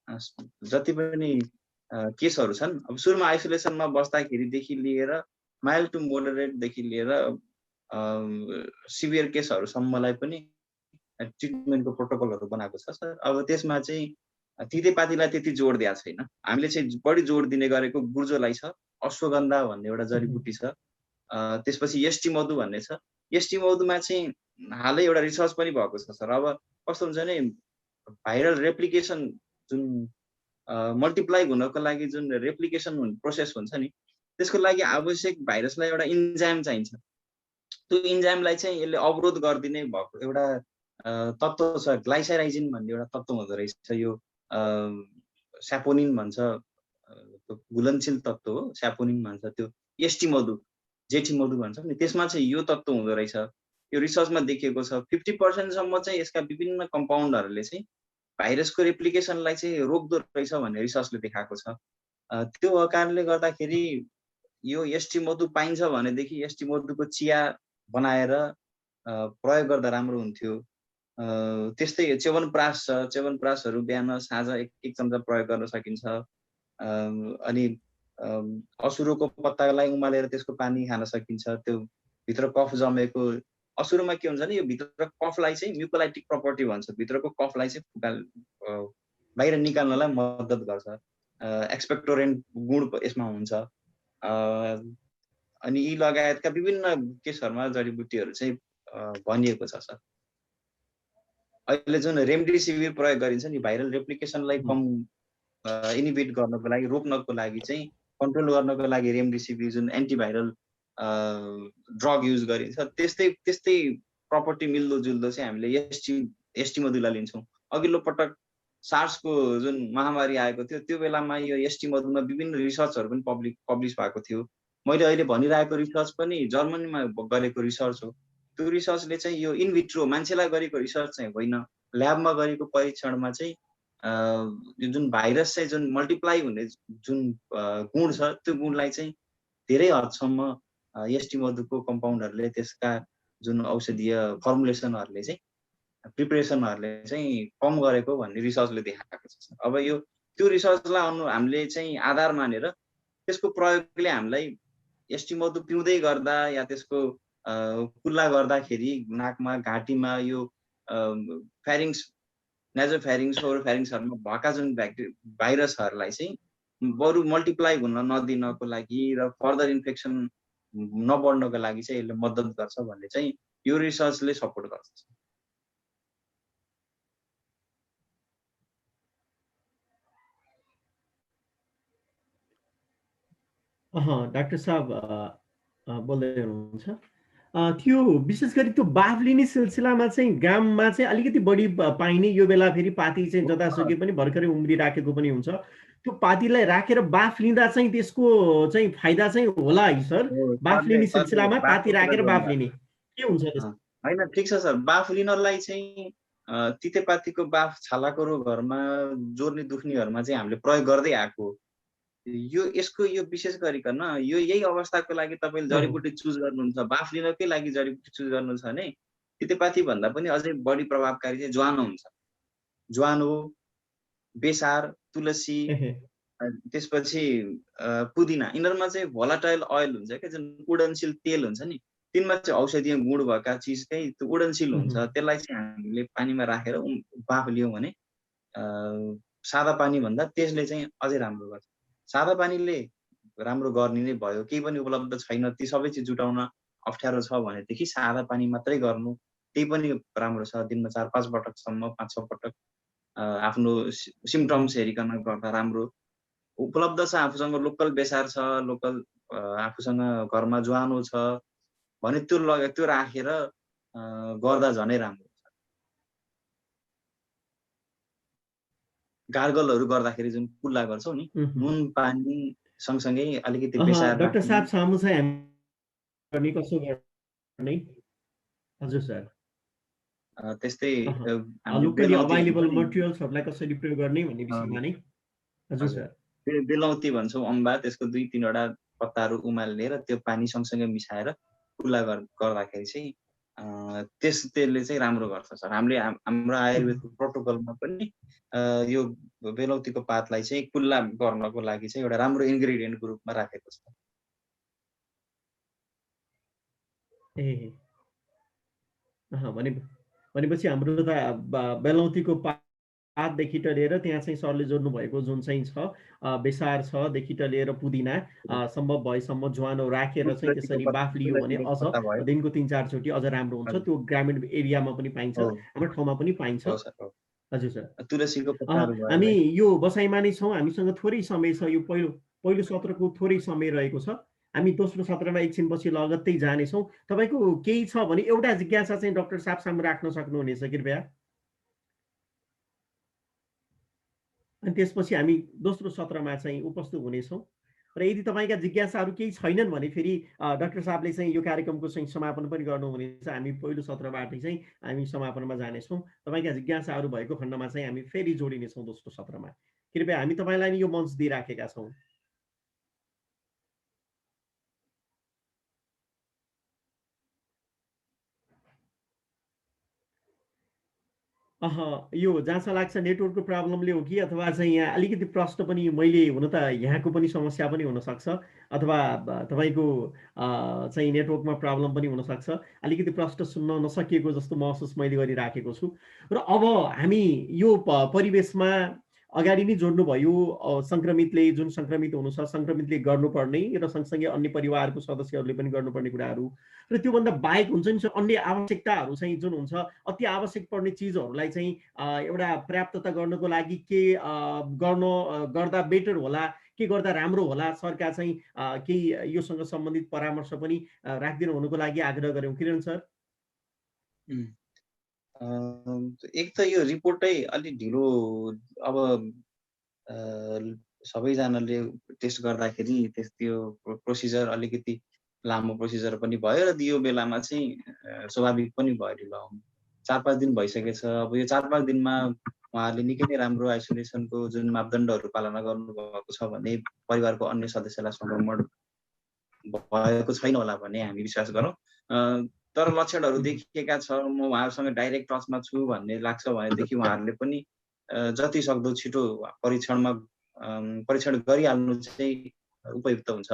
जति पनि केसहरू छन्, अब सुरुमा आइसोलेसनमा बस्दाखेरिदेखि लिएर माइल्ड टु मोडरेटदेखि लिएर सिभियर केसहरूसम्मलाई पनि ट्रिटमेन्टको प्रोटोकलहरू बनाएको छ सर। अब त्यसमा चाहिँ तितेपातीलाई त्यति जोड दिएको छैन। हामीले चाहिँ बढी जोड दिने गरेको गुर्जोलाई छ। अश्वगन्धा भन्ने एउटा जडीबुटी छ। त्यसपछि यष्टी मधु भन्ने छ। यष्टी मधुमा चाहिँ हालै एउटा रिसर्च पनि भएको छ सर। अब कस्तो हुन्छ भने भाइरल रेप्लिकेसन जुन मल्टिप्लाई हुनको लागि जुन रेप्लिकेसन प्रोसेस हुन्छ नि, त्यसको लागि आवश्यक भाइरसलाई एउटा इन्जाइम चाहिन्छ। त्यो इन्जाइमलाई चाहिँ यसले अवरोध गरिदिने भएको एउटा तत्त्व छ। ग्लाइसेराइजिन भन्ने एउटा तत्त्व हुँदो रहेछ। यो स्यापोनिन भन्छ, घुलनशील तत्त्व हो, स्यापोनिन भन्छ। त्यो यष्टी मधु, जेठी मधु भन्छ नि, त्यसमा चाहिँ यो तत्त्व हुँदो रहेछ। यो रिसर्चमा देखिएको छ। 50% सम्म चाहिँ यसका विभिन्न कम्पाउन्डहरूले चाहिँ भाइरसको रेप्लिकेसनलाई चाहिँ रोक्दो रहेछ भन्ने रिसर्चले देखाएको छ। त्यो कारणले गर्दाखेरि यो यष्टी मधु पाइन्छ भनेदेखि यष्टी मधुको चिया बनाएर प्रयोग गर्दा राम्रो हुन्थ्यो। त्यस्तै च्यवनप्रास छ। च्यवनप्रासहरू बिहान साँझ एक चम्चा प्रयोग गर्न सकिन्छ। अनि असुरोको पत्तालाई उमालेर त्यसको पानी खान सकिन्छ। त्यो भित्र कफ जमेको, असुरोमा के हुन्छ भने यो भित्र कफलाई चाहिँ म्युकोलाइटिक प्रपर्टी भन्छ। भित्रको कफलाई चाहिँ बाहिर निकाल्नलाई मद्दत गर्छ। एक्सपेक्टोरेन्ट गुण यसमा हुन्छ। अनि यी लगायतका विभिन्न केसहरूमा जडीबुटीहरू चाहिँ भनिएको छ सर। अहिले जुन रेमडेसिभिर प्रयोग गरिन्छ नि, भाइरल रेप्लिकेसनलाई कम इनिबिट गर्नको लागि, रोक्नको लागि चाहिँ, कन्ट्रोल गर्नको लागि रेमडेसिभिर जुन एन्टिभाइरल ड्रग युज गरिन्छ, त्यस्तै प्रपर्टी मिल्दो जुल्दो चाहिँ हामीले यष्टी मधुलाई लिन्छौँ। अघिल्लो पटक सार्सको जुन महामारी आएको थियो, त्यो बेलामा यो यष्टी मधुमा विभिन्न रिसर्चहरू पनि पब्लिस भएको थियो। मैले अहिले भनिरहेको रिसर्च पनि जर्मनीमा गरेको रिसर्च हो। त्यो रिसर्चले चाहिँ यो इनभिट्रो मान्छेलाई गरेको रिसर्च चाहिँ होइन, ल्याबमा गरेको परीक्षणमा चाहिँ यो जुन भाइरस चाहिँ जुन मल्टिप्लाई हुने जुन गुण छ, त्यो गुणलाई चाहिँ धेरै हदसम्म यष्टी मधुको कम्पाउन्डहरूले, त्यसका जुन औषधीय फर्मुलेसनहरूले चाहिँ, प्रिपरेसनहरूले चाहिँ कम गरेको भन्ने रिसर्चले देखाएको छ। अब त्यो रिसर्चलाई हामीले चाहिँ आधार मानेर त्यसको प्रयोगले हामीलाई यष्टी मधु पिउँदै गर्दा या त्यसको कुल्ला गर्दाखेरि नाकमा, घाँटीमा यो फ्यारिङ्स, नेजोफ्यारिङ्स, ओरोफ्यारिङ्सहरूमा भएका जुन भाइरसहरूलाई चाहिँ बरु मल्टिप्लाई हुन नदिनको लागि र फर्दर इन्फेक्सन नबढ्नको लागि चाहिँ यसले मद्दत गर्छ भन्ने चाहिँ यो रिसर्चले सपोर्ट गर्छ। डाक्टर साहब बोल्दै हुनुहुन्छ। त्यो विशेष गरी त्यो बाफ लिने सिलसिलामा चाहिँ गाममा चाहिँ अलिकति बढी पाइने, यो बेला फेरि पाती चाहिँ जतासुकै पनि भर्खरै उम्रिराखेको पनि हुन्छ। त्यो पातीलाई राखेर बाफ लिँदा चाहिँ त्यसको चाहिँ फाइदा चाहिँ होला है सर? बाफ लिने सिलसिलामा पाती राखेर बाफ लिने के हुन्छ? होइन, ठिक छ सर। बाफ लिनलाई चाहिँ तितेपातीको बाफ छालाको रोगहरूमा, जोर्नी दुख्नेहरूमा चाहिँ हामीले प्रयोग गर्दै आएको। यसको विशेष गरिकन यही अवस्थाको लागि तपाईँले जडीबुटी चुज गर्नुहुन्छ, बाफ लिनकै लागि जडीबुटी चुज गर्नुहुन्छ भने तितेपाती भन्दा पनि अझै बढी प्रभावकारी चाहिँ ज्वानो हुन्छ। ज्वानो, बेसार, तुलसी, त्यसपछि पुदिना, यिनीहरूमा चाहिँ भोलाटाइल ओइल हुन्छ क्या, जुन उडनशील तेल हुन्छ नि, तिनमा चाहिँ औषधीय गुण भएका चिजकै त्यो उडनशील हुन्छ। त्यसलाई चाहिँ हामीले पानीमा राखेर बाफ लियौँ भने सादा पानी भन्दा त्यसले चाहिँ अझै राम्रो गर्छ। सादा पानीले राम्रो गर्ने नै भयो, केही पनि उपलब्ध छैन, ती सबै चिज जुटाउन अप्ठ्यारो छ भनेदेखि सादा पानी मात्रै गर्नु, त्यही पनि राम्रो छ। दिनमा 4-5 पटकसम्म, 5-6 पटक आफ्नो सिम्टम्स हेरिकन गर्दा राम्रो। उपलब्ध छ, आफूसँग लोकल बेसार छ, लोकल आफूसँग घरमा ज्वानो छ भने त्यो राखेर गर्दा झनै राम्रो। गार्गलहरू गर्दाखेरि जुन कुल्ला गर्छौ नि, नुन पानी सँगसँगै अलिकति बेसार। डाक्टर साहब सामु चाहिँ हामी कसो गर्ने? हजुर सर। त्यस्तै लोकली अभाइलेबल मटेरियल्सहरूलाई कसरी प्रयोग गर्ने भन्ने विषयमा नै। हजुर सर। बेलौती भन्छौँ अम्बा, त्यसको 2-3वटा पत्ताहरू उमालेर त्यो पानी सँगसँगै मिसाएर कुल्ला गर्दाखेरि चाहिँ त्यसले चाहिँ राम्रो गर्छ सर। हाम्रो आयुर्वेदको प्रोटोकलमा पनि यो बेलौतीको पातलाई चाहिँ कुल्ला गर्नको लागि चाहिँ एउटा राम्रो इन्ग्रेडियन्टको रूपमा राखेको छ। भनेपछि हाम्रो त बेलौतीको पातदेखि त लिएर त्यहाँ चाहिँ सरले जोड्नु भएको जुन चाहिँ छ बेसार छदेखि त लिएर पुदिना सम्भव भएसम्म ज्वानो राखेर चाहिँ त्यसरी बाफ लियो भने अझ दिनको 3-4 चोटि अझ राम्रो हुन्छ। त्यो ग्रामीण एरियामा पनि पाइन्छ, हाम्रो ठाउँमा पनि पाइन्छ। हजुर सर। तुलसीको पत्ताहरू हामी यो बसाइमा नै छौँ, हामीसँग थोरै समय छ। यो पहिलो सत्रको थोरै समय रहेको छ। हामी दोस्रो सत्रमा एकछिनपछि लगत्तै जानेछौँ। तपाईँको केही छ भने एउटा जिज्ञासा चाहिँ डाक्टर साहब सामु राख्न सक्नुहुनेछ कृपया। अनि त्यसपछि हामी दोस्रो सत्रमा चाहिँ उपस्थित हुनेछौँ। र यदि तपाईँका जिज्ञासाहरू केही छैनन् भने फेरि डाक्टर साहबले चाहिँ यो कार्यक्रमको चाहिँ समापन पनि गर्नुहुनेछ। हामी पहिलो सत्रबाट चाहिँ हामी समापनमा जानेछौँ। तपाईँका जिज्ञासाहरू भएको खण्डमा चाहिँ हामी फेरि जोडिनेछौँ दोस्रो सत्रमा। कृपया हामी तपाईँलाई यो मञ्च दिइराखेका छौँ। यो जहाँसम्म लाग्छ नेटवर्कको प्रब्लमले हो कि अथवा चाहिँ यहाँ अलिकति प्रश्न पनि मैले हुन त यहाँको पनि समस्या पनि हुनसक्छ, अथवा तपाईँको चाहिँ नेटवर्कमा प्रब्लम पनि हुनसक्छ। अलिकति प्रश्न सुन्न नसकिएको जस्तो महसुस मैले गरिराखेको छु। र अब हामी यो परिवेशमा अगाडि नै जोड्नुभयो सङ्क्रमितले, जुन सङ्क्रमित हुनु छ सङ्क्रमितले गर्नुपर्ने र सँगसँगै अन्य परिवारको सदस्यहरूले पनि गर्नुपर्ने कुराहरू, र त्योभन्दा बाहेक हुन्छ नि अन्य आवश्यकताहरू चाहिँ जुन हुन्छ अति आवश्यक पर्ने चिजहरूलाई चाहिँ एउटा पर्याप्तता गर्नको लागि के गर्दा बेटर होला, के गर्दा राम्रो होला, सरकार चाहिँ केही योसँग सम्बन्धित परामर्श पनि राखिदिनु हुनुको लागि आग्रह गऱ्यौँ। किरण सर। एक त यो रिपोर्टै अलिक ढिलो, अब सबैजनाले टेस्ट गर्दाखेरि त्यो प्रोसिजर अलिकति लामो प्रोसिजर पनि भयो र यो बेलामा चाहिँ स्वाभाविक पनि भयो ढिलो आउनु। 4-5 दिन भइसकेछ। अब यो 4-5 दिनमा उहाँहरूले निकै नै राम्रो आइसोलेसनको जुन मापदण्डहरू पालना गर्नुभएको छ भने परिवारको अन्य सदस्यलाई सङ्क्रमण भएको छैन होला भन्ने हामी विश्वास गरौँ। तर लक्षणहरू देखिएका छ, म उहाँहरूसँग डाइरेक्ट टचमा छु भन्ने लाग्छ भनेदेखि उहाँहरूले पनि जति सक्दो छिटो परीक्षण गरिहाल्नु चाहिँ उपयुक्त हुन्छ।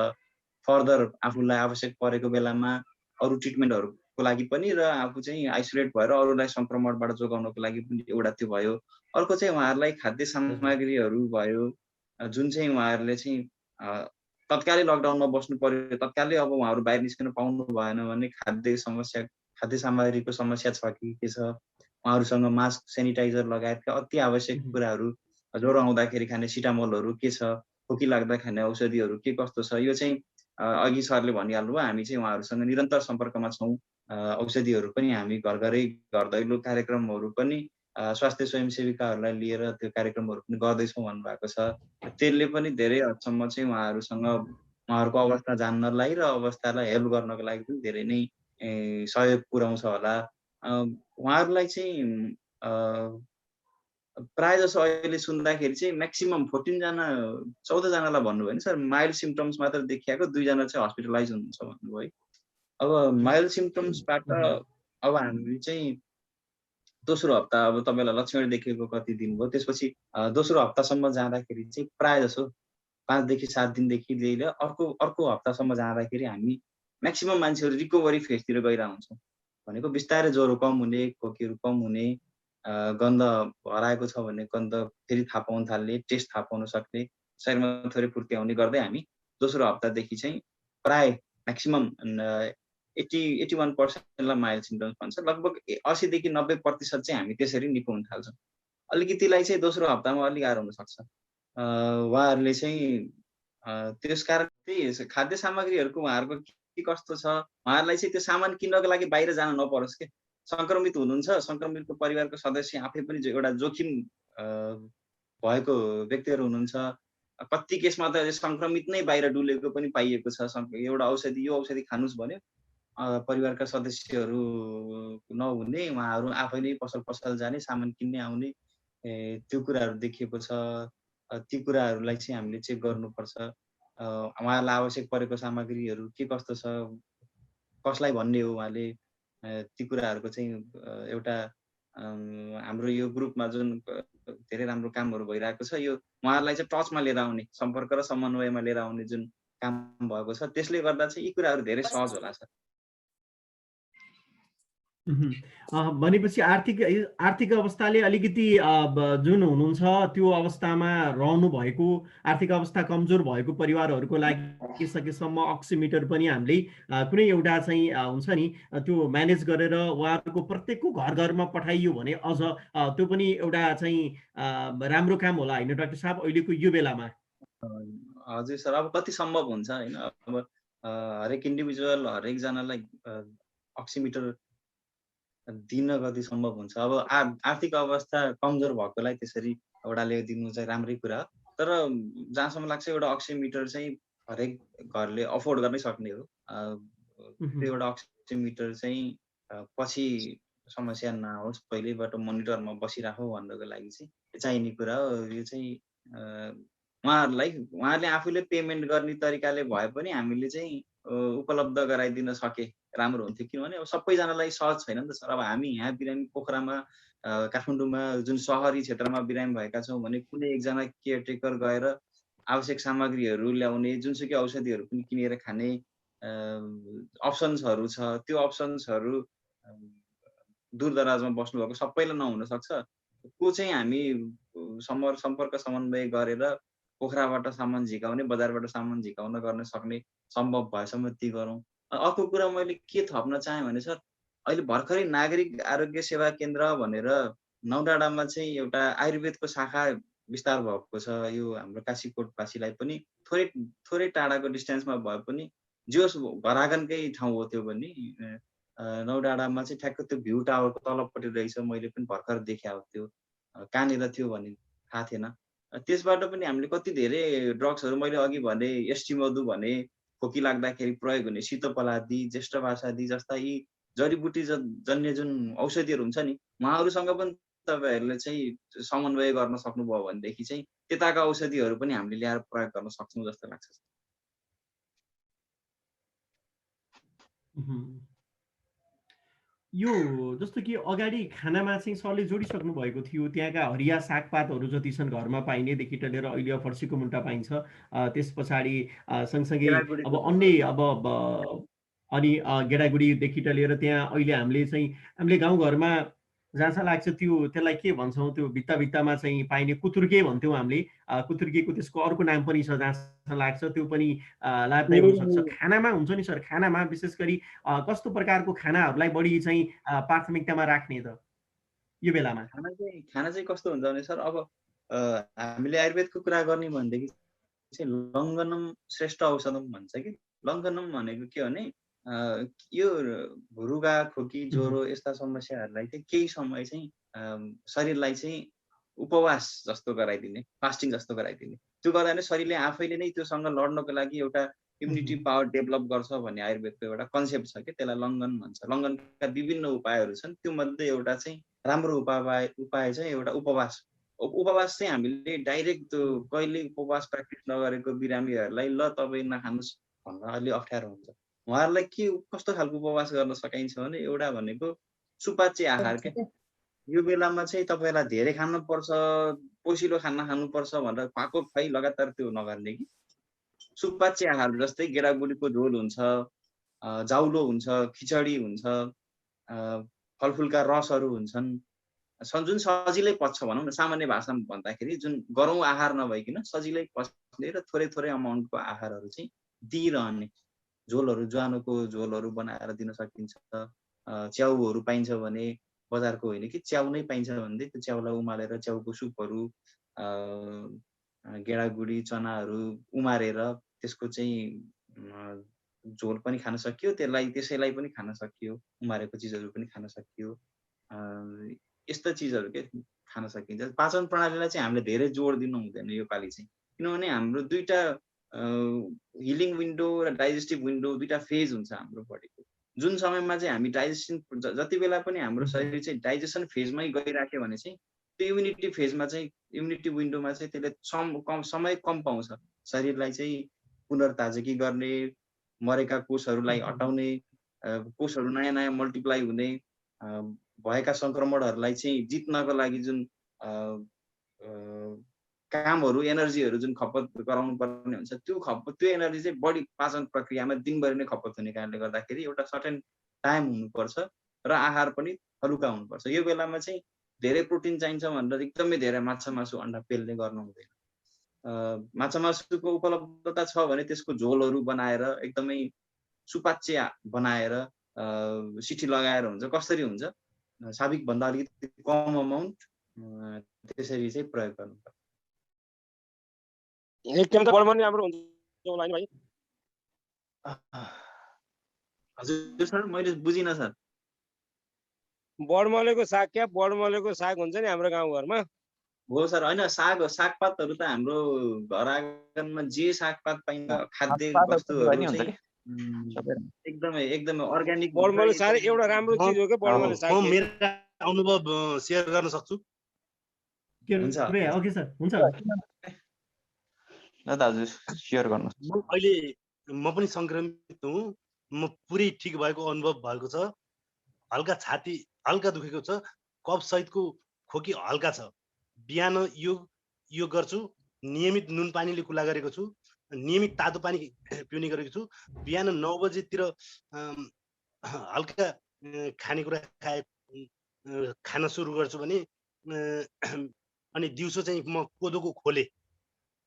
फर्दर आफूलाई आवश्यक परेको बेलामा अरू ट्रिटमेन्टहरूको लागि पनि र आफू चाहिँ आइसोलेट भएर अरूलाई सङ्क्रमणबाट जोगाउनको लागि पनि एउटा त्यो भयो। अर्को चाहिँ उहाँहरूलाई खाद्य सामग्रीहरू भयो जुन चाहिँ उहाँहरूले चाहिँ तत्कालै लकडाउनमा बस्नु पर्यो, तत्कालै अब उहाँहरू बाहिर निस्किन पाउनु भएन भने खाद्य सामग्रीको समस्या छ कि के छ, उहाँहरूसँग मास्क, सेनिटाइजर लगायतका अति आवश्यक कुराहरू, ज्वरो आउँदाखेरि खाने सिटामोलहरू के छ, खोकी लाग्दा खाने औषधिहरू के कस्तो छ, यो चाहिँ अघि सरले भनिहाल्नुभयो। हामी चाहिँ उहाँहरूसँग निरन्तर सम्पर्कमा छौँ। औषधिहरू पनि हामी घर घरै घर दैलो कार्यक्रमहरू पनि स्वास्थ्य स्वयंसेविकाहरूलाई लिएर त्यो कार्यक्रमहरू पनि गर्दैछौँ भन्नुभएको छ। त्यसले पनि धेरै हदसम्म चाहिँ उहाँहरूको अवस्था जान्नलाई र अवस्थालाई हेल्प गर्नको लागि पनि धेरै नै सहयोग पुर्याउँछ होला। उहाँहरूलाई चाहिँ प्रायः जसो अहिले सुन्दाखेरि चाहिँ म्याक्सिमम 14जनालाई भन्नुभयो नि सर, माइल्ड सिम्पटम्स मात्र देखिएको, 2जना चाहिँ हस्पिटलाइज हुनुहुन्छ भन्नुभयो है। अब माइल्ड सिम्पटम्सबाट अब हामी चाहिँ दोस्रो हप्ता, अब तपाईँलाई लक्षण देखेको कति दिन भयो, त्यसपछि दोस्रो हप्तासम्म जाँदाखेरि चाहिँ प्रायः जसो 5 देखि 7 दिनदेखि लिएर अर्को हप्तासम्म जाँदाखेरि हामी म्याक्सिमम मान्छेहरू रिकभरी फेजतिर गइरहेको हुन्छौँ। भनेको बिस्तारै ज्वरो कम हुने, खोकीहरू कम हुने, गन्ध हराएको छ भने गन्ध फेरि थाहा पाउन थाल्ने, टेस्ट थाहा पाउन सक्ने, शरीरमा थोरै फुर्ती आउने गर्दै हामी दोस्रो हप्तादेखि चाहिँ प्राय म्याक्सिमम 81% माइल्ड सिम्पटम्स भन्छ, लगभग 80 देखि 90% चाहिँ हामी त्यसरी निको हुन थाल्छौँ। अलिकतिलाई चाहिँ दोस्रो हप्तामा अलिक गाह्रो हुनसक्छ। उहाँहरूले चाहिँ त्यस कारण त्यही खाद्य सामग्रीहरूको उहाँहरूको के कस्तो छ, उहाँहरूलाई चाहिँ त्यो सामान किन्नको लागि बाहिर जान नपरोस् के। सङ्क्रमित हुनुहुन्छ, सङ्क्रमितको परिवारको सदस्य आफै पनि एउटा जोखिम भएको व्यक्तिहरू हुनुहुन्छ। कति केसमा त सङ्क्रमित नै बाहिर डुलेको पनि पाइएको छ। एउटा औषधि, यो औषधि खानुस् भन्यो, परिवारका सदस्यहरू नहुने, उहाँहरू आफै नै पसल जाने, सामान किन्ने आउने, त्यो कुराहरू देखिएको छ। ती कुराहरूलाई चाहिँ हामीले चेक गर्नुपर्छ। उहाँहरूलाई आवश्यक परेको सामग्रीहरू के कस्तो छ, कसलाई भन्ने हो उहाँले, ती कुराहरूको चाहिँ एउटा हाम्रो यो ग्रुपमा जुन धेरै राम्रो कामहरू भइरहेको छ, यो उहाँहरूलाई चाहिँ टचमा लिएर आउने, सम्पर्क र समन्वयमा लिएर आउने जुन काम भएको छ, त्यसले गर्दा चाहिँ यी कुराहरू धेरै सहज होला सर। भनेपछि आर्थिक अवस्थाले अलिकति जुन हुनुहुन्छ त्यो अवस्थामा रहनु भएको, आर्थिक अवस्था कमजोर भएको परिवारहरूको लागि सकेसम्म अक्सिमिटर पनि हामीले कुनै एउटा चाहिँ हुन्छ नि त्यो म्यानेज गरेर उहाँहरूको प्रत्येकको घर घरमा पठाइयो भने अझ त्यो पनि एउटा चाहिँ राम्रो काम होला होइन डाक्टर साहब अहिलेको यो बेलामा? हजुर सर, अब कति सम्भव हुन्छ होइन, अब हरेक इन्डिभिजुअल हरेकजनालाई अक्सिमिटर दिन कति सम्भव हुन्छ। अब आर्थिक अवस्था कमजोर भएकोलाई त्यसरी एउटाले दिनु चाहिँ राम्रै कुरा, तर जहाँसम्म लाग्छ एउटा अक्सिमिटर चाहिँ हरेक घरले अफोर्ड गर्नै सक्ने हो। त्यो एउटा अक्सिमिटर चाहिँ पछि समस्या नहोस्, पहिल्यैबाट मोनिटरमा बसिराखौ भन्नको लागि चाहिँ चाहिने कुरा हो। यो चाहिँ उहाँहरूले आफूले पेमेन्ट गर्ने तरिकाले भए पनि हामीले चाहिँ उपलब्ध गराइदिन सके राम्रो हुन्थ्यो, किनभने अब सबैजनालाई सहज छैन नि त सर। अब हामी यहाँ बिरामी पोखरामा काठमाडौँमा जुन सहरी क्षेत्रमा बिरामी भएका छौँ भने कुनै एकजना केयरटेकर गएर आवश्यक सामग्रीहरू ल्याउने, जुनसुकै औषधिहरू पनि किनेर खाने अप्सन्सहरू छ। त्यो अप्सन्सहरू दूरदराजमा बस्नुभएको सबैलाई नहुन सक्छ। को चाहिँ हामी सम्पर्क समन्वय गरेर पोखराबाट सामान झिकाउने, बजारबाट सामान झिकाउन गर्न सक्ने सम्भव भएसम्म ती गरौँ। अर्को कुरा मैले के थप्न चाहेँ भने सर, अहिले भर्खरै नागरिक आरोग्य सेवा केन्द्र भनेर नौडाँडामा चाहिँ एउटा आयुर्वेदको शाखा विस्तार भएको छ। यो हाम्रो काशीकोटवासीलाई पनि थोरै टाढाको डिस्टेन्समा भए पनि जोस् घर आँगनकै ठाउँ हो त्यो पनि। नौडाँडामा चाहिँ ठ्याक्क त्यो भ्यू टावरको तलपट्टि रहेछ, मैले पनि भर्खर देखेँ। त्यो कहाँनिर थियो भन्ने थाहा थिएन। त्यसबाट पनि हामीले कति धेरै ड्रग्सहरू, मैले अघि भने एसटी मधु भने, खोकी लाग्दाखेरि प्रयोग हुने शीतपलादी, ज्येष्ठवासादी जस्ता यी जडीबुटी जन्य जुन औषधिहरू हुन्छ नि, उहाँहरूसँग पनि तपाईँहरूले चाहिँ समन्वय गर्न सक्नुभयो भनेदेखि चाहिँ त्यताका औषधिहरू पनि हामीले ल्याएर प्रयोग गर्न सक्छौँ जस्तो लाग्छ। यो जस्तो कि अगाडि खानामा चाहिँ सरले जोडिसक्नु भएको थियो, त्यहाँका हरिया सागपातहरू जति छन् घरमा पाइनेदेखि लिएर अहिले फर्सीको मुन्टा पाइन्छ, त्यस पछाडि सँगसँगै अब अन्य अनि गेडागुडीदेखि लिएर त्यहाँ अहिले हामीले गाउँघरमा जहाँ लाग्छ त्यसलाई के भन्छौँ, त्यो भित्तामा चाहिँ पाइने कुतुर्के भन्थ्यौँ हामीले। कुतुर्केको त्यसको अर्को नाम पनि छ जहाँ लाग्छ, त्यो पनि लाभदायक हुनसक्छ। खानामा हुन्छ नि सर, खानामा विशेष गरी कस्तो प्रकारको खानाहरूलाई बढी चाहिँ प्राथमिकतामा राख्ने त यो बेलामा? खाना चाहिँ कस्तो हुन्छ भने सर, अब हामीले आयुर्वेदको कुरा गर्ने भनेदेखि चाहिँ लङ्गनम श्रेष्ठ औषधम भन्छ कि। लङ्गनम भनेको के भने यो रुगा, खोकी, ज्वरो यस्ता समस्याहरूलाई चाहिँ केही समय चाहिँ शरीरलाई चाहिँ उपवास जस्तो गराइदिने, फास्टिङ जस्तो गराइदिने। त्यो गर्दा नै शरीरले आफैले नै त्योसँग लड्नको लागि एउटा इम्युनिटी पावर डेभलप गर्छ भन्ने आयुर्वेदको एउटा कन्सेप्ट छ कि, त्यसलाई लङ्गन भन्छ। लङ्गनका विभिन्न उपायहरू छन्, त्यो मध्ये एउटा चाहिँ राम्रो उपाय चाहिँ एउटा उपवास। उपवास चाहिँ हामीले डाइरेक्ट त्यो कहिले उपवास प्र्याक्टिस नगरेको बिरामीहरूलाई ल तपाईँ नखानुहोस् भन्न अलि अप्ठ्यारो हुन्छ। उहाँहरूलाई कस्तो खालको उपवास गर्न सकिन्छ भने एउटा भनेको सुपाच्य आहार के। यो बेलामा चाहिँ तपाईँलाई धेरै खानुपर्छ, पोसिलो खाना खानुपर्छ भनेर खुवाको खुवाइ लगातार त्यो नगर्ने कि। सुपाच्य आहार जस्तै गेडागुडीको झोल हुन्छ, जाउलो हुन्छ, खिचडी हुन्छ, फलफुलका रसहरू हुन्छन्, जुन सजिलै पच्छ भनौँ न। सामान्य भाषामा भन्दाखेरि जुन गरौँ आहार नभइकन सजिलै पच्ने र थोरै थोरै अमाउन्टको आहारहरू चाहिँ दिइरहने। झोलहरू, ज्वानोको झोलहरू बनाएर दिन सकिन्छ। च्याउहरू पाइन्छ भने बजारको होइन कि, च्याउ नै पाइन्छ भने त्यो च्याउलाई उमालेर च्याउको सुपहरू, गेडागुडी चनाहरू उमारेर त्यसको चाहिँ झोल पनि खान सकियो, त्यसैलाई पनि खान सकियो, उमारेको चिजहरू पनि खान सकियो। यस्ता चिजहरू के खान सकिन्छ। पाचन प्रणालीलाई चाहिँ हामीले धेरै जोड दिनु हुँदैन यो पालि चाहिँ, किनभने हाम्रो दुईटा हिलिङ विन्डो र डाइजेस्टिभ विन्डो, दुईटा फेज हुन्छ हाम्रो बडीको। जुन समयमा चाहिँ हामी डाइजेसन जति बेला पनि हाम्रो शरीर चाहिँ डाइजेसन फेजमै गइराख्यो भने चाहिँ त्यो इम्युनिटी फेजमा चाहिँ इम्युनिटी विन्डोमा चाहिँ त्यसले समय कम पाउँछ शरीरलाई चाहिँ पुनर्ताजगी गर्ने, मरेका कोषहरूलाई हटाउने, कोषहरू नयाँ नयाँ मल्टिप्लाई हुने, भएका सङ्क्रमणहरूलाई चाहिँ जित्नको लागि जुन कामहरू एनर्जीहरू जुन खपत गराउनु पर्ने हुन्छ त्यो एनर्जी चाहिँ बढी पाचन प्रक्रियामा दिनभरि नै खपत हुने कारणले गर्दाखेरि एउटा सर्टेन टाइम हुनुपर्छ र आहार पनि हलुका हुनुपर्छ। यो बेलामा चाहिँ धेरै प्रोटिन चाहिन्छ भनेर एकदमै धेरै माछा मासु अन्डा पेल्ने गर्नु हुँदैन। माछा मासुको उपलब्धता छ भने त्यसको झोलहरू बनाएर एकदमै सुपाच्य बनाएर सिटी लगाएर हुन्छ, कसरी हुन्छ साबिकभन्दा अलिकति कम अमाउन्ट त्यसरी चाहिँ प्रयोग गर्नुपर्छ। एकदम त बढ्न राम्रो हुन्छ होला नि भाइ। हजुर सर मैले बुझिनँ सर। बडमलेको साग क्या बडमलेको साग हुन्छ नि हाम्रो गाउँघरमा। हो सर, होइन सागपातहरू त हाम्रो घर आँगनमा जे सागपात पाइन्छ खाद्य वस्तुहरू चाहिँ एकदमै अर्ग्यानिक। बडमले साग एउटा राम्रो चिज हो क्या बडमले साग। म मेरो अनुभव सेयर गर्न सक्छु। हुन्छ ओके सर, हुन्छ हजुर सेयर गर्नुहोस्। अहिले म पनि संक्रमित हुँ, म पुरै ठिक भएको अनुभव भएको छ। हल्का छाती हल्का दुखेको छ, कफ सहितको खोकी हल्का छ। बिहान योग गर्छु, नियमित नुन पानीले कुल्ला गरेको छु, नियमित तातो पानी पिउने गरेको छु। बिहान 9 बजेतिर हल्का खानेकुरा खान सुरु गर्छु भने अनि दिउँसो चाहिँ म कोदोको खोले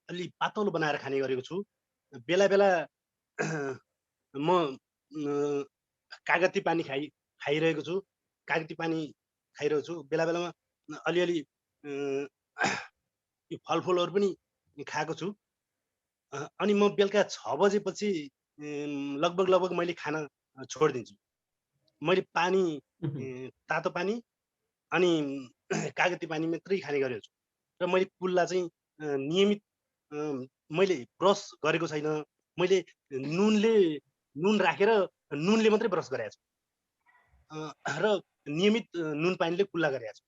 अलि पातलो बनाएर खाने गरेको छु। बेला बेला म कागती पानी खाइरहेको छु, कागती पानी खाइरहेको छु। बेला बेलामा अलिअलि यो फलफुलहरू पनि खाएको छु। अनि म बेलुका 6 बजेपछि लगभग मैले खाना छोडिदिन्छु। मैले पानी तातो पानी अनि कागती पानी मात्रै खाने गरेको छु। र मैले कुल्ला चाहिँ नियमित मैले ब्रस गरेको छैन। मैले नुन राखेर नुनले मात्रै ब्रस गरेको छु र नियमित नुन पानीले कुल्ला गरेको छु।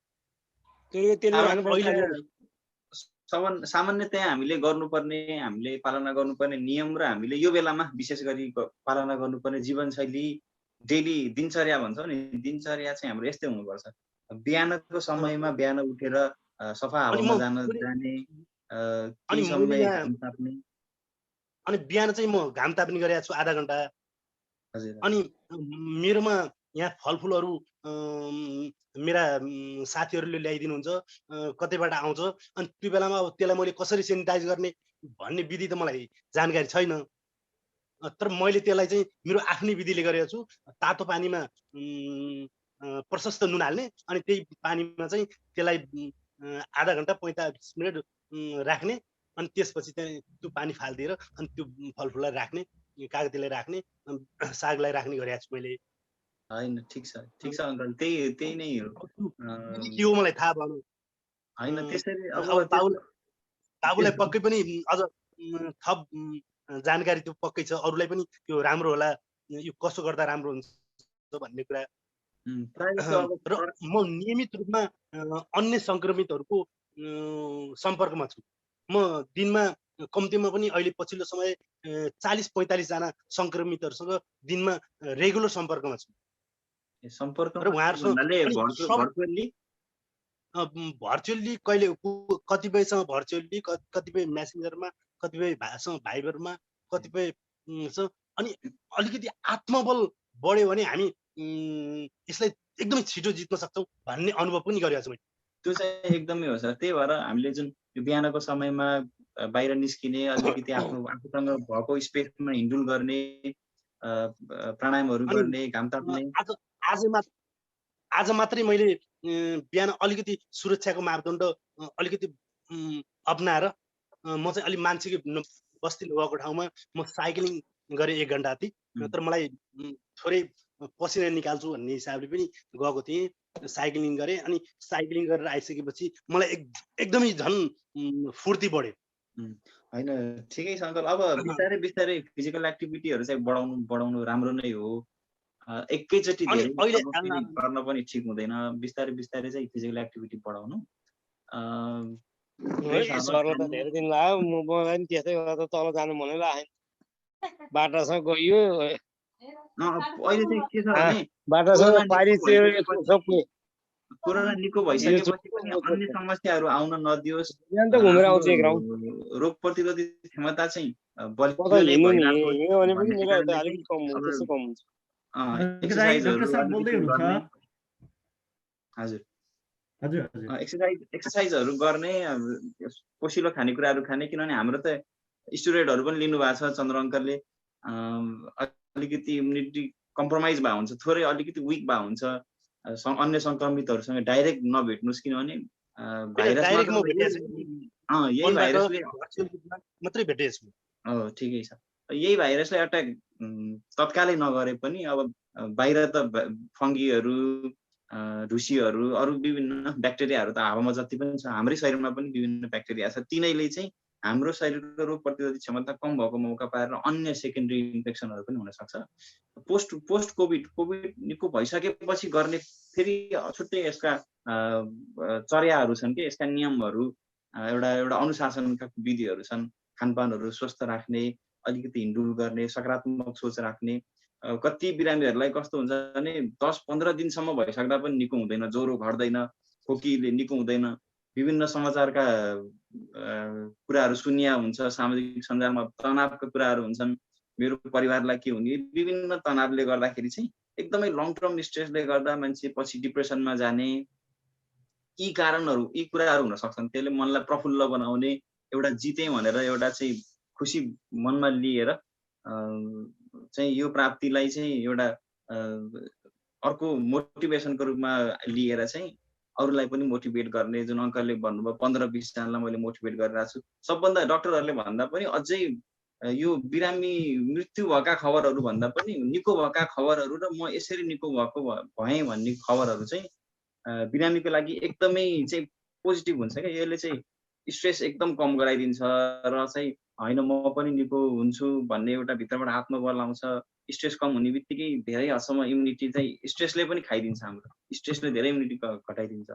सामान्यतया हामीले गर्नुपर्ने, हामीले पालना गर्नुपर्ने नियम र हामीले यो बेलामा विशेष गरी पालना गर्नुपर्ने जीवनशैली डेली दिनचर्या भन्छौँ नि, दिनचर्या चाहिँ हाम्रो यस्तै हुनुपर्छ। बिहानको समयमा बिहान उठेर सफा हावामा जाने, अनि बिहान चाहिँ म घाम ताप्ने गरेको छु आधा घन्टा। अनि मेरोमा यहाँ फलफुलहरू मेरा साथीहरूले ल्याइदिनुहुन्छ, कतैबाट आउँछ। अनि त्यो बेलामा अब त्यसलाई मैले कसरी सेनिटाइज गर्ने भन्ने विधि त मलाई जानकारी छैन। तर मैले त्यसलाई चाहिँ मेरो आफ्नै विधिले गरेको छु। तातो पानीमा प्रशस्त नुन हाल्ने, अनि त्यही पानीमा चाहिँ त्यसलाई आधा घन्टा 45 मिनट राख्ने, अनि त्यसपछि चाहिँ त्यो पानी फालिदिएर अनि त्यो फलफुललाई राख्ने, कागतीलाई राख्ने, सागलाई राख्ने गरेको छु मैले। होइन ठिक छ अङ्कल, त्यही नै हो। के हो मलाई थाहा भएन। होइन त्यसरी अब बाबुलाई पक्कै पनि अझ थप जानकारी त्यो पक्कै छ, अरूलाई पनि त्यो राम्रो होला, यो कसो गर्दा राम्रो हुन्छ भन्ने कुरा। र म नियमित रूपमा अन्य संक्रमितहरूको सम्पर्कमा छु। म दिनमा कम्तीमा पनि अहिले पछिल्लो समय 40-45 जना संक्रमितहरूसँग दिनमा रेगुलर सम्पर्कमा छु। र भर्चुअली कहिले कतिपयसँग भर्चुअली, कतिपय मेसेन्जरमा, कतिपय भाइबरमा, कतिपय अनि अलिकति आत्मबल बढ्यो भने हामी यसलाई एकदमै छिटो जित्न सक्छौँ भन्ने अनुभव पनि गरेको छु मैले। त्यो चाहिँ एकदमै हो सर। त्यही भएर हामीले जुन बिहानको समयमा बाहिर निस्किने, अलिकति आफूसँग भएको स्पेसमा हिँडुल गर्ने, प्राणायामहरू गर्ने, घाम ताप्ने। आज मात्रै मैले बिहान अलिकति सुरक्षाको मापदण्ड अलिकति अपनाएर म चाहिँ अलि मान्छेको बस्ती भएको ठाउँमा म साइक्लिङ गरेँ 1 घन्टा जति। तर मलाई थोरै पसिना निकाल्छु भन्ने हिसाबले पनि गएको थिएँ, साइक्लिङ गरेँ। अनि साइक्लिङ गरेर आइसकेपछि मलाई एकदमै झन् फुर्ती बढ्यो। होइन ठिकै छ अङ्कल। अब बिस्तारै फिजिकल एक्टिभिटीहरू चाहिँ बढाउनु राम्रो नै हो। एकैचोटि अनि धेरै अहिले अब फेरि गर्न पनि ठिक हुँदैन, बिस्तारै बिस्तारै चाहिँ फिजिकल एक्टिभिटी बढाउनु। रेस गर्न त धेरै दिन लाग्यो, मलाई पनि त्यस्तै गर्दा तल जानु मनै लागेन, बाटासँग गइयो अहिले चाहिँ के छ भने बाटासँग पारी कोरोना निको भइसकेपछि पनि अन्य समस्याहरू आउन नदियोस्, त घुमेर आउँछ एक राउन्ड रोग प्रतिरोधी क्षमता चाहिँ एक्सर्साइजहरू गर्ने, पोसिलो खानेकुराहरू खाने, किनभने हाम्रो त स्टेरोइडहरू पनि लिनु भएको छ चन्द्र अङ्कलले, अलिकति इम्युनिटी कम्प्रोमाइज भएको हुन्छ, थोरै अलिकति विक भएको हुन्छ, अन्य सङ्क्रमितहरूसँग डाइरेक्ट नभेट्नुहोस्, किनभने ठिकै छ, यही भाइरसले अट्याक तत्कालै नगरे पनि अब बाहिर त फङ्गीहरू, ढुसीहरू, अरू विभिन्न ब्याक्टेरियाहरू त हावामा जति पनि छ, हाम्रै शरीरमा पनि विभिन्न ब्याक्टेरिया छ, तिनैले चाहिँ हाम्रो शरीरको रोग प्रतिरोधी क्षमता कम भएको मौका पाएर अन्य सेकेन्डरी इन्फेक्सनहरू पनि हुनसक्छ। पोस्ट कोभिड निको भइसकेपछि गर्ने फेरि छुट्टै यसका चर्याहरू छन् कि, यसका नियमहरू, एउटा अनुशासनका विधिहरू छन्, खानपानहरू स्वस्थ राख्ने, अलिकति हिँडडुल गर्ने, सकारात्मक सोच राख्ने। कति बिरामीहरूलाई कस्तो हुन्छ भने 10-15 दिनसम्म भइसक्दा पनि निको हुँदैन, ज्वरो घट्दैन, खोकीले निको हुँदैन, विभिन्न समाचारका कुराहरू सुनिया हुन्छ, सामाजिक सञ्जालमा तनावका कुराहरू हुन्छन्, मेरो परिवारलाई के हुने, विभिन्न तनावले गर्दाखेरि चाहिँ एकदमै लङ टर्म स्ट्रेसले गर्दा मान्छे पछि डिप्रेसनमा जाने, यी कारणहरू, यी कुराहरू हुन सक्छन्। त्यसले मनलाई प्रफुल्ल बनाउने, एउटा जिते भनेर एउटा चाहिँ खुसी मनमा लिएर चाहिँ यो प्राप्तिलाई चाहिँ एउटा अर्को मोटिभेसनको रूपमा लिएर चाहिँ अरूलाई पनि मोटिभेट गर्ने, जुन अङ्कलले भन्नुभयो 15-20 जनालाई मैले मोटिभेट गरिरहेको छु। सबभन्दा डक्टरहरूले भन्दा पनि अझै यो बिरामी मृत्यु भएका खबरहरू भन्दा पनि निको भएका खबरहरू र म यसरी निको भएको भएँ भन्ने खबरहरू चाहिँ बिरामीको लागि एकदमै चाहिँ पोजिटिभ हुन्छ क्या। यसले चाहिँ स्ट्रेस एकदम कम गराइदिन्छ र चाहिँ होइन म पनि निको हुन्छु भन्ने एउटा भित्रबाट आत्मबल आउँछ। स्ट्रेस कम हुने बित्तिकै धेरै हदसम्म इम्युनिटी चाहिँ स्ट्रेसले पनि खाइदिन्छ, हाम्रो स्ट्रेसले धेरै इम्युनिटी घटाइदिन्छ।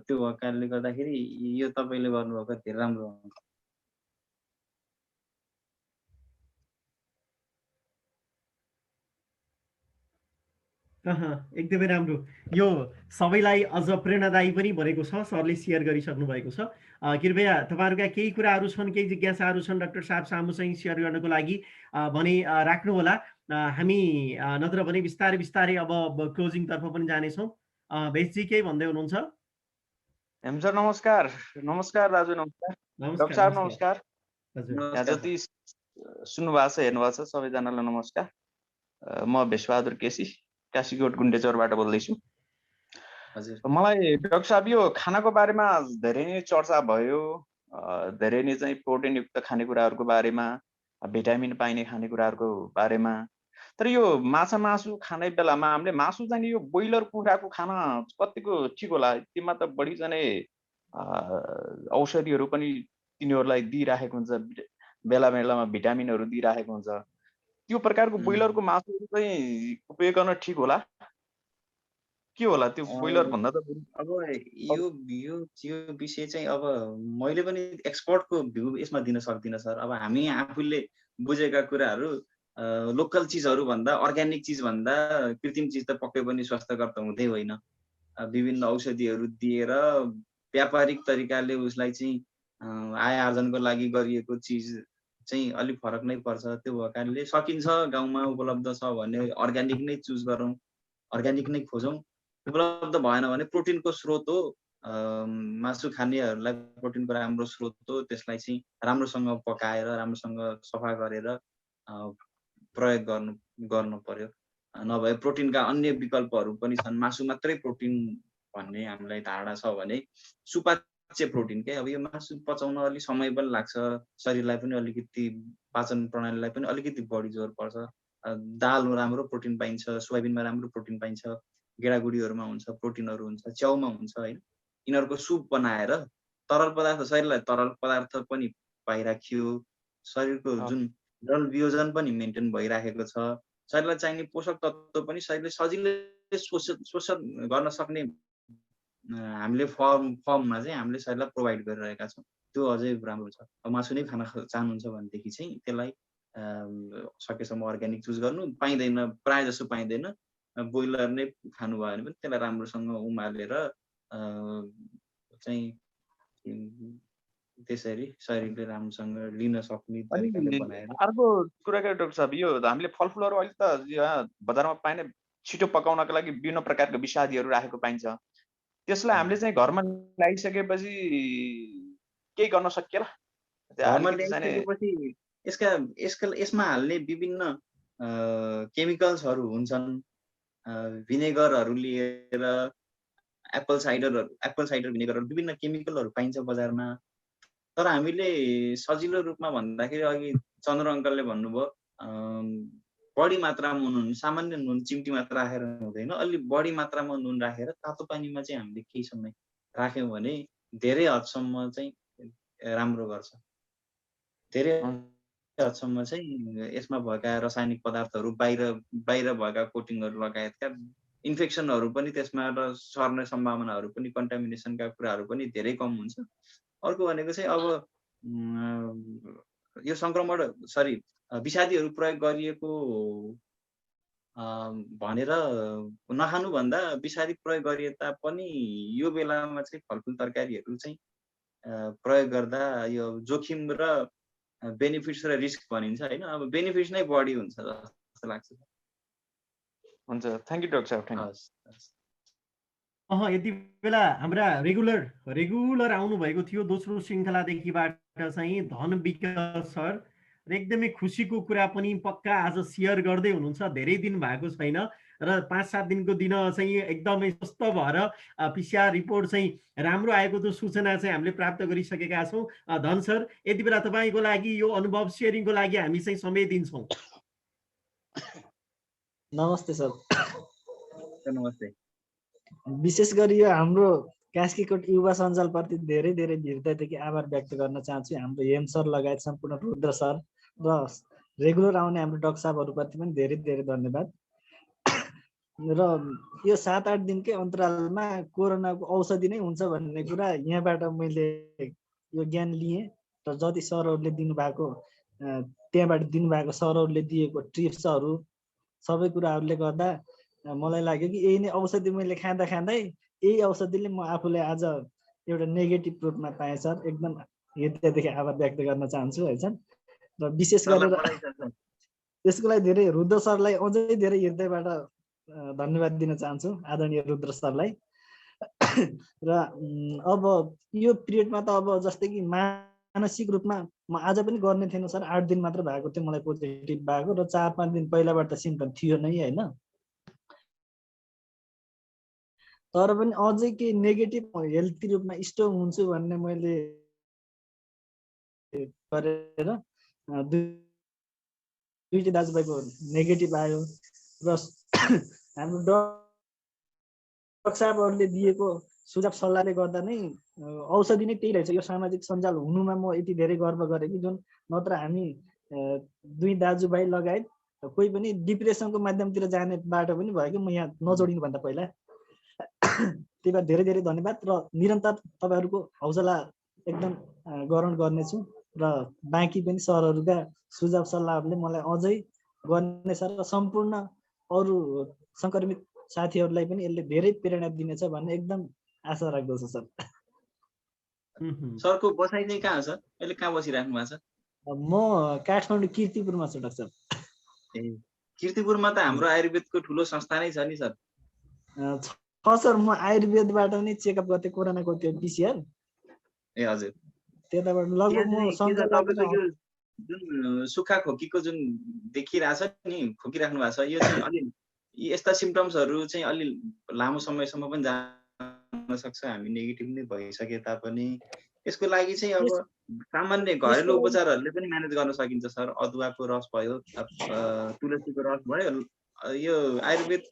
त्यो भएको कारणले गर्दाखेरि यो तपाईँले गर्नुभएको धेरै राम्रो हुन्छ। एकदमै राम्रो, यो सबैलाई अझ प्रेरणादायी पनि बनेको छ, सरले सेयर गरिसक्नु भएको छ। कृपया तपाईँहरूका केही कुराहरू छन्, केही जिज्ञासाहरू छन् डाक्टर साहब सामु चाहिँ सेयर गर्नको लागि भने राख्नुहोला। हामी नत्र भने बिस्तारै बिस्तारै अब क्लोजिङतर्फ पनि जानेछौँ। भेषजी केही भन्दै हुनुहुन्छ? सर नमस्कार। नमस्कार दाजु, नमस्कार डाक्टर साहब, नमस्कार। जति सुन्नु भएको छ, हेर्नु भएको छ, सबैजनालाई नमस्कार। म भेषबहादुर केसी काशीकोट गुन्डेचौरबाट बोल्दैछु। मलाई डाक्टर साहब यो खानाको बारेमा धेरै नै चर्चा भयो, धेरै नै चाहिँ प्रोटिनयुक्त खानेकुराहरूको बारेमा, भिटामिन पाइने खानेकुराहरूको बारेमा। तर यो माछा मासु खाने बेलामा हामीले मासु चाहिँ यो ब्रोइलर कुखुराको खाना कतिको ठिक होला? त्यसमा त बढी चाहिँ औषधिहरू पनि तिनीहरूलाई दिइराखेको हुन्छ, बेला बेलामा भिटामिनहरू दिइराखेको हुन्छ। त्यो प्रकारको ब्रोइलरको मासुहरू चाहिँ उपयोग गर्न ठिक होला के होला? त्यो ब्रोइलर भन्दा त अब यो विषय चाहिँ अब मैले पनि एक्सपर्टको भ्यू यसमा दिन सक्दिनँ सर। अब हामी आफूले बुझेका कुराहरू लोकल चिजहरू भन्दा, अर्ग्यानिक चिज भन्दा कृत्रिम चिज त पक्कै पनि स्वास्थ्यकर त हुँदै होइन। विभिन्न औषधिहरू दिएर व्यापारिक तरिकाले उसलाई चाहिँ आय आर्जनको लागि गरिएको चिज चाहिँ अलिक फरक नै पर्छ। त्यो भएको कारणले सकिन्छ गाउँमा उपलब्ध छ भने अर्ग्यानिक नै चुज गरौँ, अर्ग्यानिक नै खोजौँ। उपलब्ध भएन भने प्रोटिनको स्रोत हो, मासु खानेहरूलाई प्रोटिनको राम्रो स्रोत हो, त्यसलाई चाहिँ राम्रोसँग पकाएर राम्रोसँग सफा गरेर प्रयोग गर्नु पर्यो। नभए प्रोटिनका अन्य विकल्पहरू पनि छन्। मासु मात्रै प्रोटिन भन्ने हामीलाई धारणा छ भने सुपाच्य प्रोटिन के, अब यो मासु पचाउन अलिक समय पनि लाग्छ, शरीरलाई पनि अलिकति पाचन प्रणालीलाई पनि अलिकति बढी जोर पर्छ। दालमा राम्रो प्रोटिन पाइन्छ, सोयाबिनमा राम्रो प्रोटिन पाइन्छ, गेडागुडीहरूमा हुन्छ, प्रोटिनहरू हुन्छ, च्याउमा हुन्छ होइन। यिनीहरूको सुप बनाएर तरल पदार्थ, शरीरलाई तरल पदार्थ पनि पाइराखियो, शरीरको जुन जल वियोजन पनि मेन्टेन भइराखेको छ। शरीरलाई चाहिने पोषक तत्त्व पनि शरीरले सजिलै शोषण गर्न सक्ने हामीले फर्ममा चाहिँ हामीले शरीरलाई प्रोभाइड गरिरहेका छौँ। त्यो अझै राम्रो छ। मासु नै खान चाहनुहुन्छ भनेदेखि चाहिँ त्यसलाई सकेसम्म अर्ग्यानिक चुज गर्नु। पाइँदैन, प्रायः जसो पाइँदैन, बोइलर नै खानुभयो भने पनि त्यसलाई राम्रोसँग उमालेर चाहिँ त्यसरी शरीरले राम्रोसँग लिन सक्ने तरिकाले बनाएर। अर्को कुरा के डाक्टर साहब, यो हामीले फलफुलहरू अहिले त बजारमा पाइने छिटो पकाउनका लागि विभिन्न प्रकारका विषादीहरू राखेको पाइन्छ। त्यसलाई हामीले चाहिँ घरमा ल्याइसकेपछि केही गर्न सकिएला? घरमा ल्याइसकेपछि यसमा हाल्ने विभिन्न केमिकल्सहरू हुन्छन्। भिनेगरहरू लिएर एप्पल साइडर भिनेगरहरू विभिन्न केमिकलहरू पाइन्छ बजारमा। तर हामीले सजिलो रूपमा भन्दाखेरि अघि चन्द्र अङ्कलले भन्नुभयो बढी मात्रामा नुन, सामान्य नुन चिम्टी मात्र राखेर हुँदैन, अलि बढी मात्रामा नुन राखेर तातो पानीमा चाहिँ हामीले केही समय राख्यौँ भने धेरै हदसम्म चाहिँ राम्रो गर्छ। धेरै हदसम्म चाहिँ यसमा भएका रासायनिक पदार्थहरू बाहिर भएका कोटिङहरू लगायतका इन्फेक्सनहरू पनि त्यसमा र सर्ने सम्भावनाहरू पनि, कन्टामिनेसनका कुराहरू पनि धेरै कम हुन्छ। अर्को भनेको चाहिँ अब यो सङ्क्रमण विषादीहरू प्रयोग गरिएको भनेर नखानुभन्दा विषादी प्रयोग गरिए तापनि यो बेलामा चाहिँ फलफुल तरकारीहरू चाहिँ प्रयोग गर्दा यो जोखिम र बेनिफिट्स र रिस्क भनिन्छ होइन। अब बेनिफिट्स नै बढी हुन्छ जस्तो लाग्छ। हुन्छ, थ्याङ्क यू डाक्टर साहब। यति बेला हाम्रा रेगुलर आउनुभएको थियो दोस्रो श्रृङ्खलादेखिबाट चाहिँ धन विकास सर, र एकदमै खुसीको कुरा पनि पक्का आज सेयर गर्दै हुनुहुन्छ। धेरै दिन भएको छैन र 5-7 दिनको दिन चाहिँ एकदमै स्वस्थ भएर PCR रिपोर्ट चाहिँ राम्रो आएको त्यो सूचना चाहिँ हामीले प्राप्त गरिसकेका छौँ। धन सर, यति बेला तपाईँको लागि यो अनुभव सेयरिङको लागि हामी चाहिँ समय दिन्छौँ। नमस्ते सर। नमस्ते। विशेष गरी यो हाम्रो कास्कीकोट युवा सञ्जालप्रति धेरै धेरै हृदयदेखि आभार व्यक्त गर्न चाहन्छु। हाम्रो हेम सर लगायत सम्पूर्ण रुद्र सर र रेगुलर आउने हाम्रो डाक्टर साहबहरूप्रति पनि धेरै धेरै धन्यवाद। र यो 7-8 दिनकै अन्तरालमा कोरोनाको औषधि नै हुन्छ भन्ने कुरा यहाँबाट मैले यो ज्ञान लिएँ र जति सरहरूले दिनुभएको त्यहाँबाट दिनुभएको सरहरूले दिएको टिप्सहरू सबै कुराहरूले गर्दा मलाई लाग्यो कि यही नै औषधि मैले खाँदै यही औषधिले म आफूलाई आज एउटा नेगेटिभ रूपमा पाएँ सर। एकदम हृदयदेखि आभार व्यक्त गर्न चाहन्छु है सर। र विशेष गरेर त्यसको लागि धेरै रुद्र सरलाई अझै धेरै हृदयबाट धन्यवाद दिन चाहन्छु, आदरणीय रुद्र सरलाई। र अब यो पिरियडमा त अब जस्तै कि मानसिक रूपमा म आज पनि गर्ने थिएन सर। 8 दिन मात्र भएको थियो मलाई पोजिटिभ भएको, र 4-5 दिन पहिलाबाट त सिम्पटम थियो नै होइन। तर पनि अझै के नेगेटिभ हेल्थी रूपमा स्ट्रङ हुन्छु भन्ने मैले गरेर दुईटी दाजुभाइको नेगेटिभ आयो। र हाम्रो डाक्टर साहबहरूले दिएको सुझाव सल्लाहले गर्दा नै औषधि नै त्यही रहेछ। यो सामाजिक सञ्जाल हुनुमा म यति धेरै गर्व गरेँ कि जुन नत्र हामी दुई दाजुभाइ लगायत कोही पनि डिप्रेसनको माध्यमतिर जाने बाटो पनि भयो कि म यहाँ नजोडिनुभन्दा पहिला। त्यही भएर धेरै धेरै धन्यवाद र निरन्तर तपाईँहरूको हौसला एकदम ग्रहण गर्नेछु र बाँकी पनि सरहरूका सुझाव सल्लाहहरूले मलाई अझै गर्ने सर र सम्पूर्ण अरू सङ्क्रमित साथीहरूलाई पनि यसले धेरै प्रेरणा दिनेछ भन्ने एकदम आशा राख्दछु सर। सरको बसाइ चाहिँ कहाँ छ? अहिले कहाँ बसिराख्नु भएको छ? म काठमाडौँ कीर्तिपुरमा छु डाक्टर सर। कीर्तिपुरमा त हाम्रो आयुर्वेदको ठुलो संस्थान नै छ नि सर। सर म आयुर्वेदबाट नै चेकअप गर्थेँ कोरोनाको त्यो PCR। ए हजुर। त्यताबाट लगभग म जुन सुक्खा खोकीको जुन देखिरहेछ नि, खोकिराख्नु भएको छ, यो चाहिँ अलि यस्ता सिम्पटम्सहरू चाहिँ अलि लामो समयसम्म पनि जान सक्छ। हामी नेगेटिभ नै भइसके तापनि यसको लागि चाहिँ अब सामान्य घरेलु उपचारहरूले पनि म्यानेज गर्न सकिन्छ सर। अदुवाको रस भयो, तुलसीको रस भयो। यो आयुर्वेद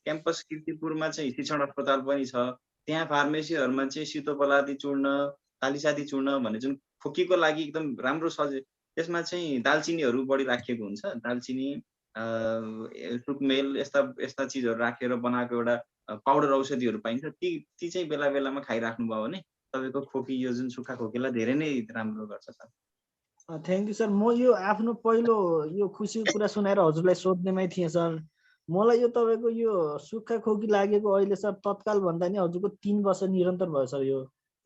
क्याम्पस कीर्तिपुरमा चाहिँ शिक्षण अस्पताल पनि छ। त्यहाँ फार्मेसीहरूमा चाहिँ सितोपलादी चूर्ण, तालिसादी चूर्ण भन्ने जुन खोकीको लागि एकदम राम्रो त्यसमा चाहिँ दालचिनीहरू बढी राखिएको हुन्छ। दालचिनी, सुकमेल यस्ता चिजहरू राखेर बनाएको एउटा पाउडर औषधिहरू पाइन्छ, ती चाहिँ बेला बेलामा खाइराख्नु भयो भने तपाईँको खोकी यो जुन सुक्खा खोकीलाई धेरै नै राम्रो गर्छ सर। Thank you sir. म यो आफ्नो पहिलो यो खुसीको कुरा सुनाएर हजुरलाई सोध्नेमै थिएँ सर। मलाई यो तपाईँको यो सुक्खा खोकी लागेको अहिले सर तत्काल भन्दा नि हजुरको 3 वर्ष निरन्तर भयो सर। यो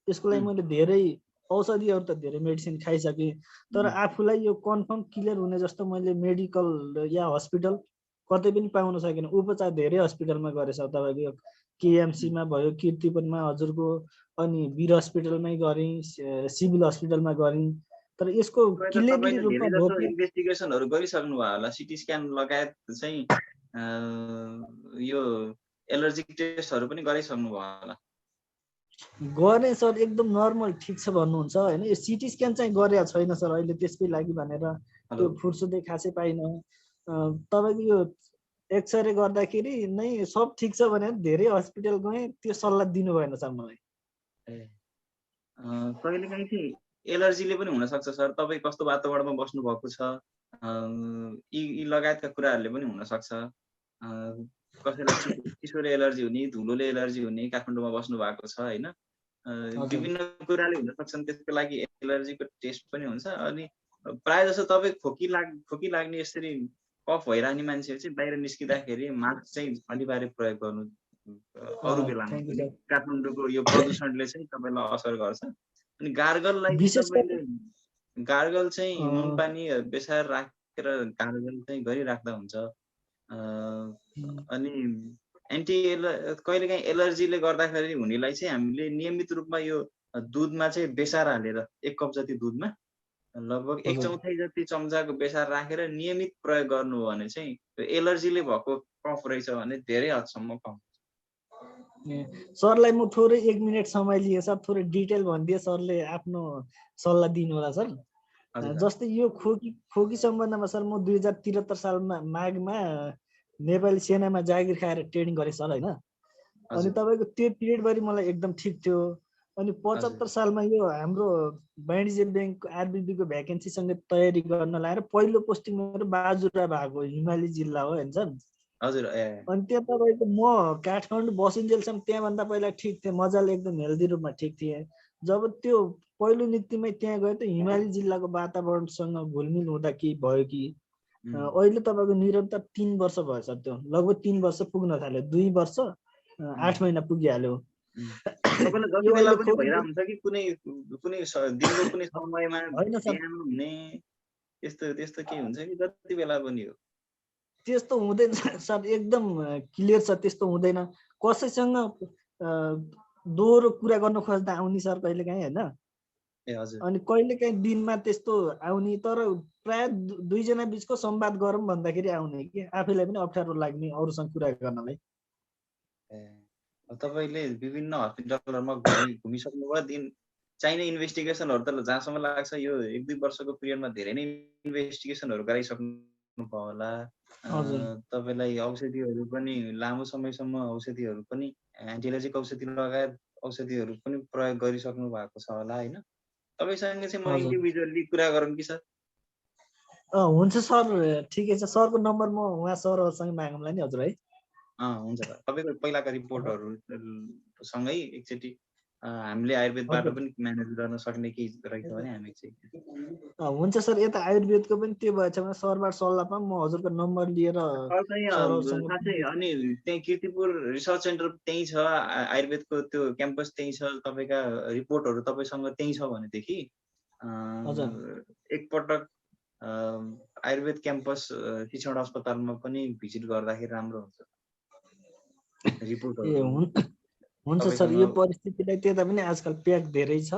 यसको लागि मैले धेरै औषधिहरू त धेरै मेडिसिन खाइसकेँ, तर आफूलाई यो कन्फर्म क्लियर हुने जस्तो मैले मेडिकल या हस्पिटल कतै पनि पाउन सकेन। उपचार धेरै हस्पिटलमा गरेँ सर, तपाईँको यो केएमसीमा भयो, कीर्तिपुरमा हजुरको, अनि वीर हस्पिटलमै गरेँ, सिभिल हस्पिटलमा गरेँ, तर यसको क्लियरली रूपमा इन्भेस्टिगेसनहरू गरिसक्नु भयो होला, सिटी स्क्यान लगायत चाहिँ यो एलर्जिक टेस्टहरू पनि गराइसक्नु भयो होला। गरेँ सर, एकदम नर्मल ठिक छ भन्नुहुन्छ होइन। यो सिटी स्क्यान चाहिँ गरेको छैन सर अहिले, त्यसकै लागि भनेर त्यो फुर्सदै खासै पाइनँ। तपाईँको यो एक्सरे गर्दाखेरि नै सब ठिक छ भनेर धेरै हस्पिटल गएँ, त्यो सल्लाह दिनु भएन सर मलाई। कहिलेकाहीँ चाहिँ एलर्जीले पनि हुनसक्छ सर। तपाईँ कस्तो वातावरणमा बस्नु भएको छ, यी लगायतका कुराहरूले पनि हुनसक्छ। कसैलाई चिसोले एलर्जी हुने, धुलोले एलर्जी हुने, काठमाडौँमा बस्नु भएको छ होइन, विभिन्न कुराले हुन सक्छन्। त्यसको लागि एलर्जीको टेस्ट पनि हुन्छ। अनि प्रायः जसो तपाईँ खोकी लाग्ने यसरी कफ भइरहने मान्छेहरू चाहिँ बाहिर निस्किँदाखेरि मास्क चाहिँ अनिवार्य प्रयोग गर्नु। अरू बेलामा काठमाडौँको यो प्रदूषणले चाहिँ तपाईँलाई असर गर्छ। अनि गार्गल चाहिँ नुन पानी बेसार राखेर गार्गल चाहिँ गरिराख्दा हुन्छ। अनि कहिलेकाहीँ एलर्जीले गर्दाखेरि हुनेलाई चाहिँ हामीले नियमित रूपमा यो दुधमा चाहिँ बेसार हालेर 1 कप जति दुधमा लगभग 1/4 जति चम्चाको बेसार राखेर नियमित प्रयोग गर्नु हो भने चाहिँ एलर्जीले भएको कफ रहेछ भने धेरै हदसम्म कम। सरलाई म थोरै 1 मिनट समय लिएँ सर, थोरै डिटेल भनिदिए सरले आफ्नो सल्लाह दिनु होला सर। जस्तै यो खोकी सम्बन्धमा सर म 2073 सालमा माघमा नेपाली सेनामा जागिर खाएर ट्रेनिङ गरेँ सर होइन। अनि तपाईँको त्यो पिरियडभरि मलाई एकदम ठिक थियो। अनि 75 सालमा यो हाम्रो वाणिज्य ब्याङ्क आरबिबीको भ्याकेन्सीसँग तयारी गर्न लगाएर पहिलो पोस्टिङ मेरो बाजुरा भएको हिमाली जिल्ला हो होइन सर। हजुर। अनि त्यहाँ तपाईँको म काठमाडौँ बसिन्जेलसम्म त्यहाँभन्दा पहिला ठिक थिएँ, मजाले एकदम हेल्दी रूपमा ठिक थिएँ। जब त्यो पहिलो नीतिमै त्यहाँ गयो त हिमाली जिल्लाको वातावरणसँग घुलमिल हुँदा के भयो कि अहिले तपाईँको निरन्तर 3 वर्ष भयो सर। त्यो लगभग 3 वर्ष पुग्न थाल्यो, 2 वर्ष 8 महिना पुगिहाल्यो। तपाईँलाई जति बेला पनि भइरहेको हुन्छ कि कुनै दिनको कुनै समयमा बिहान हुने त्यस्तो के हुन्छ कि जति बेला पनि हो? त्यस्तो हुँदैन सर, एकदम क्लियर छ, त्यस्तो हुँदैन। कसैसँग दोहोरो कुरा गर्न खोज्दा आउने सर कहिलेकाहीँ होइन। अनि कहिलेकाहीँ दिनमा त्यस्तो आउने, तर प्राय 2 जना बिचको संवाद गरौँ भन्दाखेरि आउने कि आफैलाई पनि अप्ठ्यारो लाग्ने अरूसँग कुरा गर्नलाई। तपाईँले विभिन्न हस्पिटलहरूमा घुमिसक्नुभयो, दिन चाहिने इन्भेस्टिगेसनहरू त जहाँसम्म लाग्छ यो 1-2 वर्षको पिरियडमा धेरै नै इन्भेस्टिगेसनहरू गराइसक्नु भयो होला। तपाईँलाई औषधिहरू पनि लामो समयसम्म औषधिहरू पनि एन्टिएलर्जिक औषधि लगायत औषधिहरू पनि प्रयोग गरिसक्नु भएको छ होला होइन। तपाईँसँग चाहिँ म इन्डिभिजुअली कुरा गरौँ कि सर? हुन्छ सर, ठिकै छ। सरको नम्बर म उहाँ सरहरूसँग मागौँला नि हजुर है। हुन्छ सर। तपाईँको पहिलाका रिपोर्टहरू सँगै एकचोटि हामीले आयुर्वेदबाट पनि म्यानेज गर्न सक्ने केही रहेछ भने हामी चाहिँ। हुन्छ सर, यता आयुर्वेदको पनि त्यो भएछ भने सरबाट सल्लाह पाऊँ, म हजुरको नम्बर लिएर। अनि त्यही कीर्तिपुर रिसर्च सेन्टर त्यही छ, आयुर्वेदको त्यो क्याम्पस त्यही छ, तपाईँका रिपोर्टहरू तपाईँसँग त्यही छ भनेदेखि एकपटक आयुर्वेद क्याम्पस शिक्षण अस्पतालमा पनि भिजिट गर्दाखेरि राम्रो हुन्छ। हुन्छ सर, यो परिस्थितिलाई त्यता पनि आजकल प्याक धेरै छ।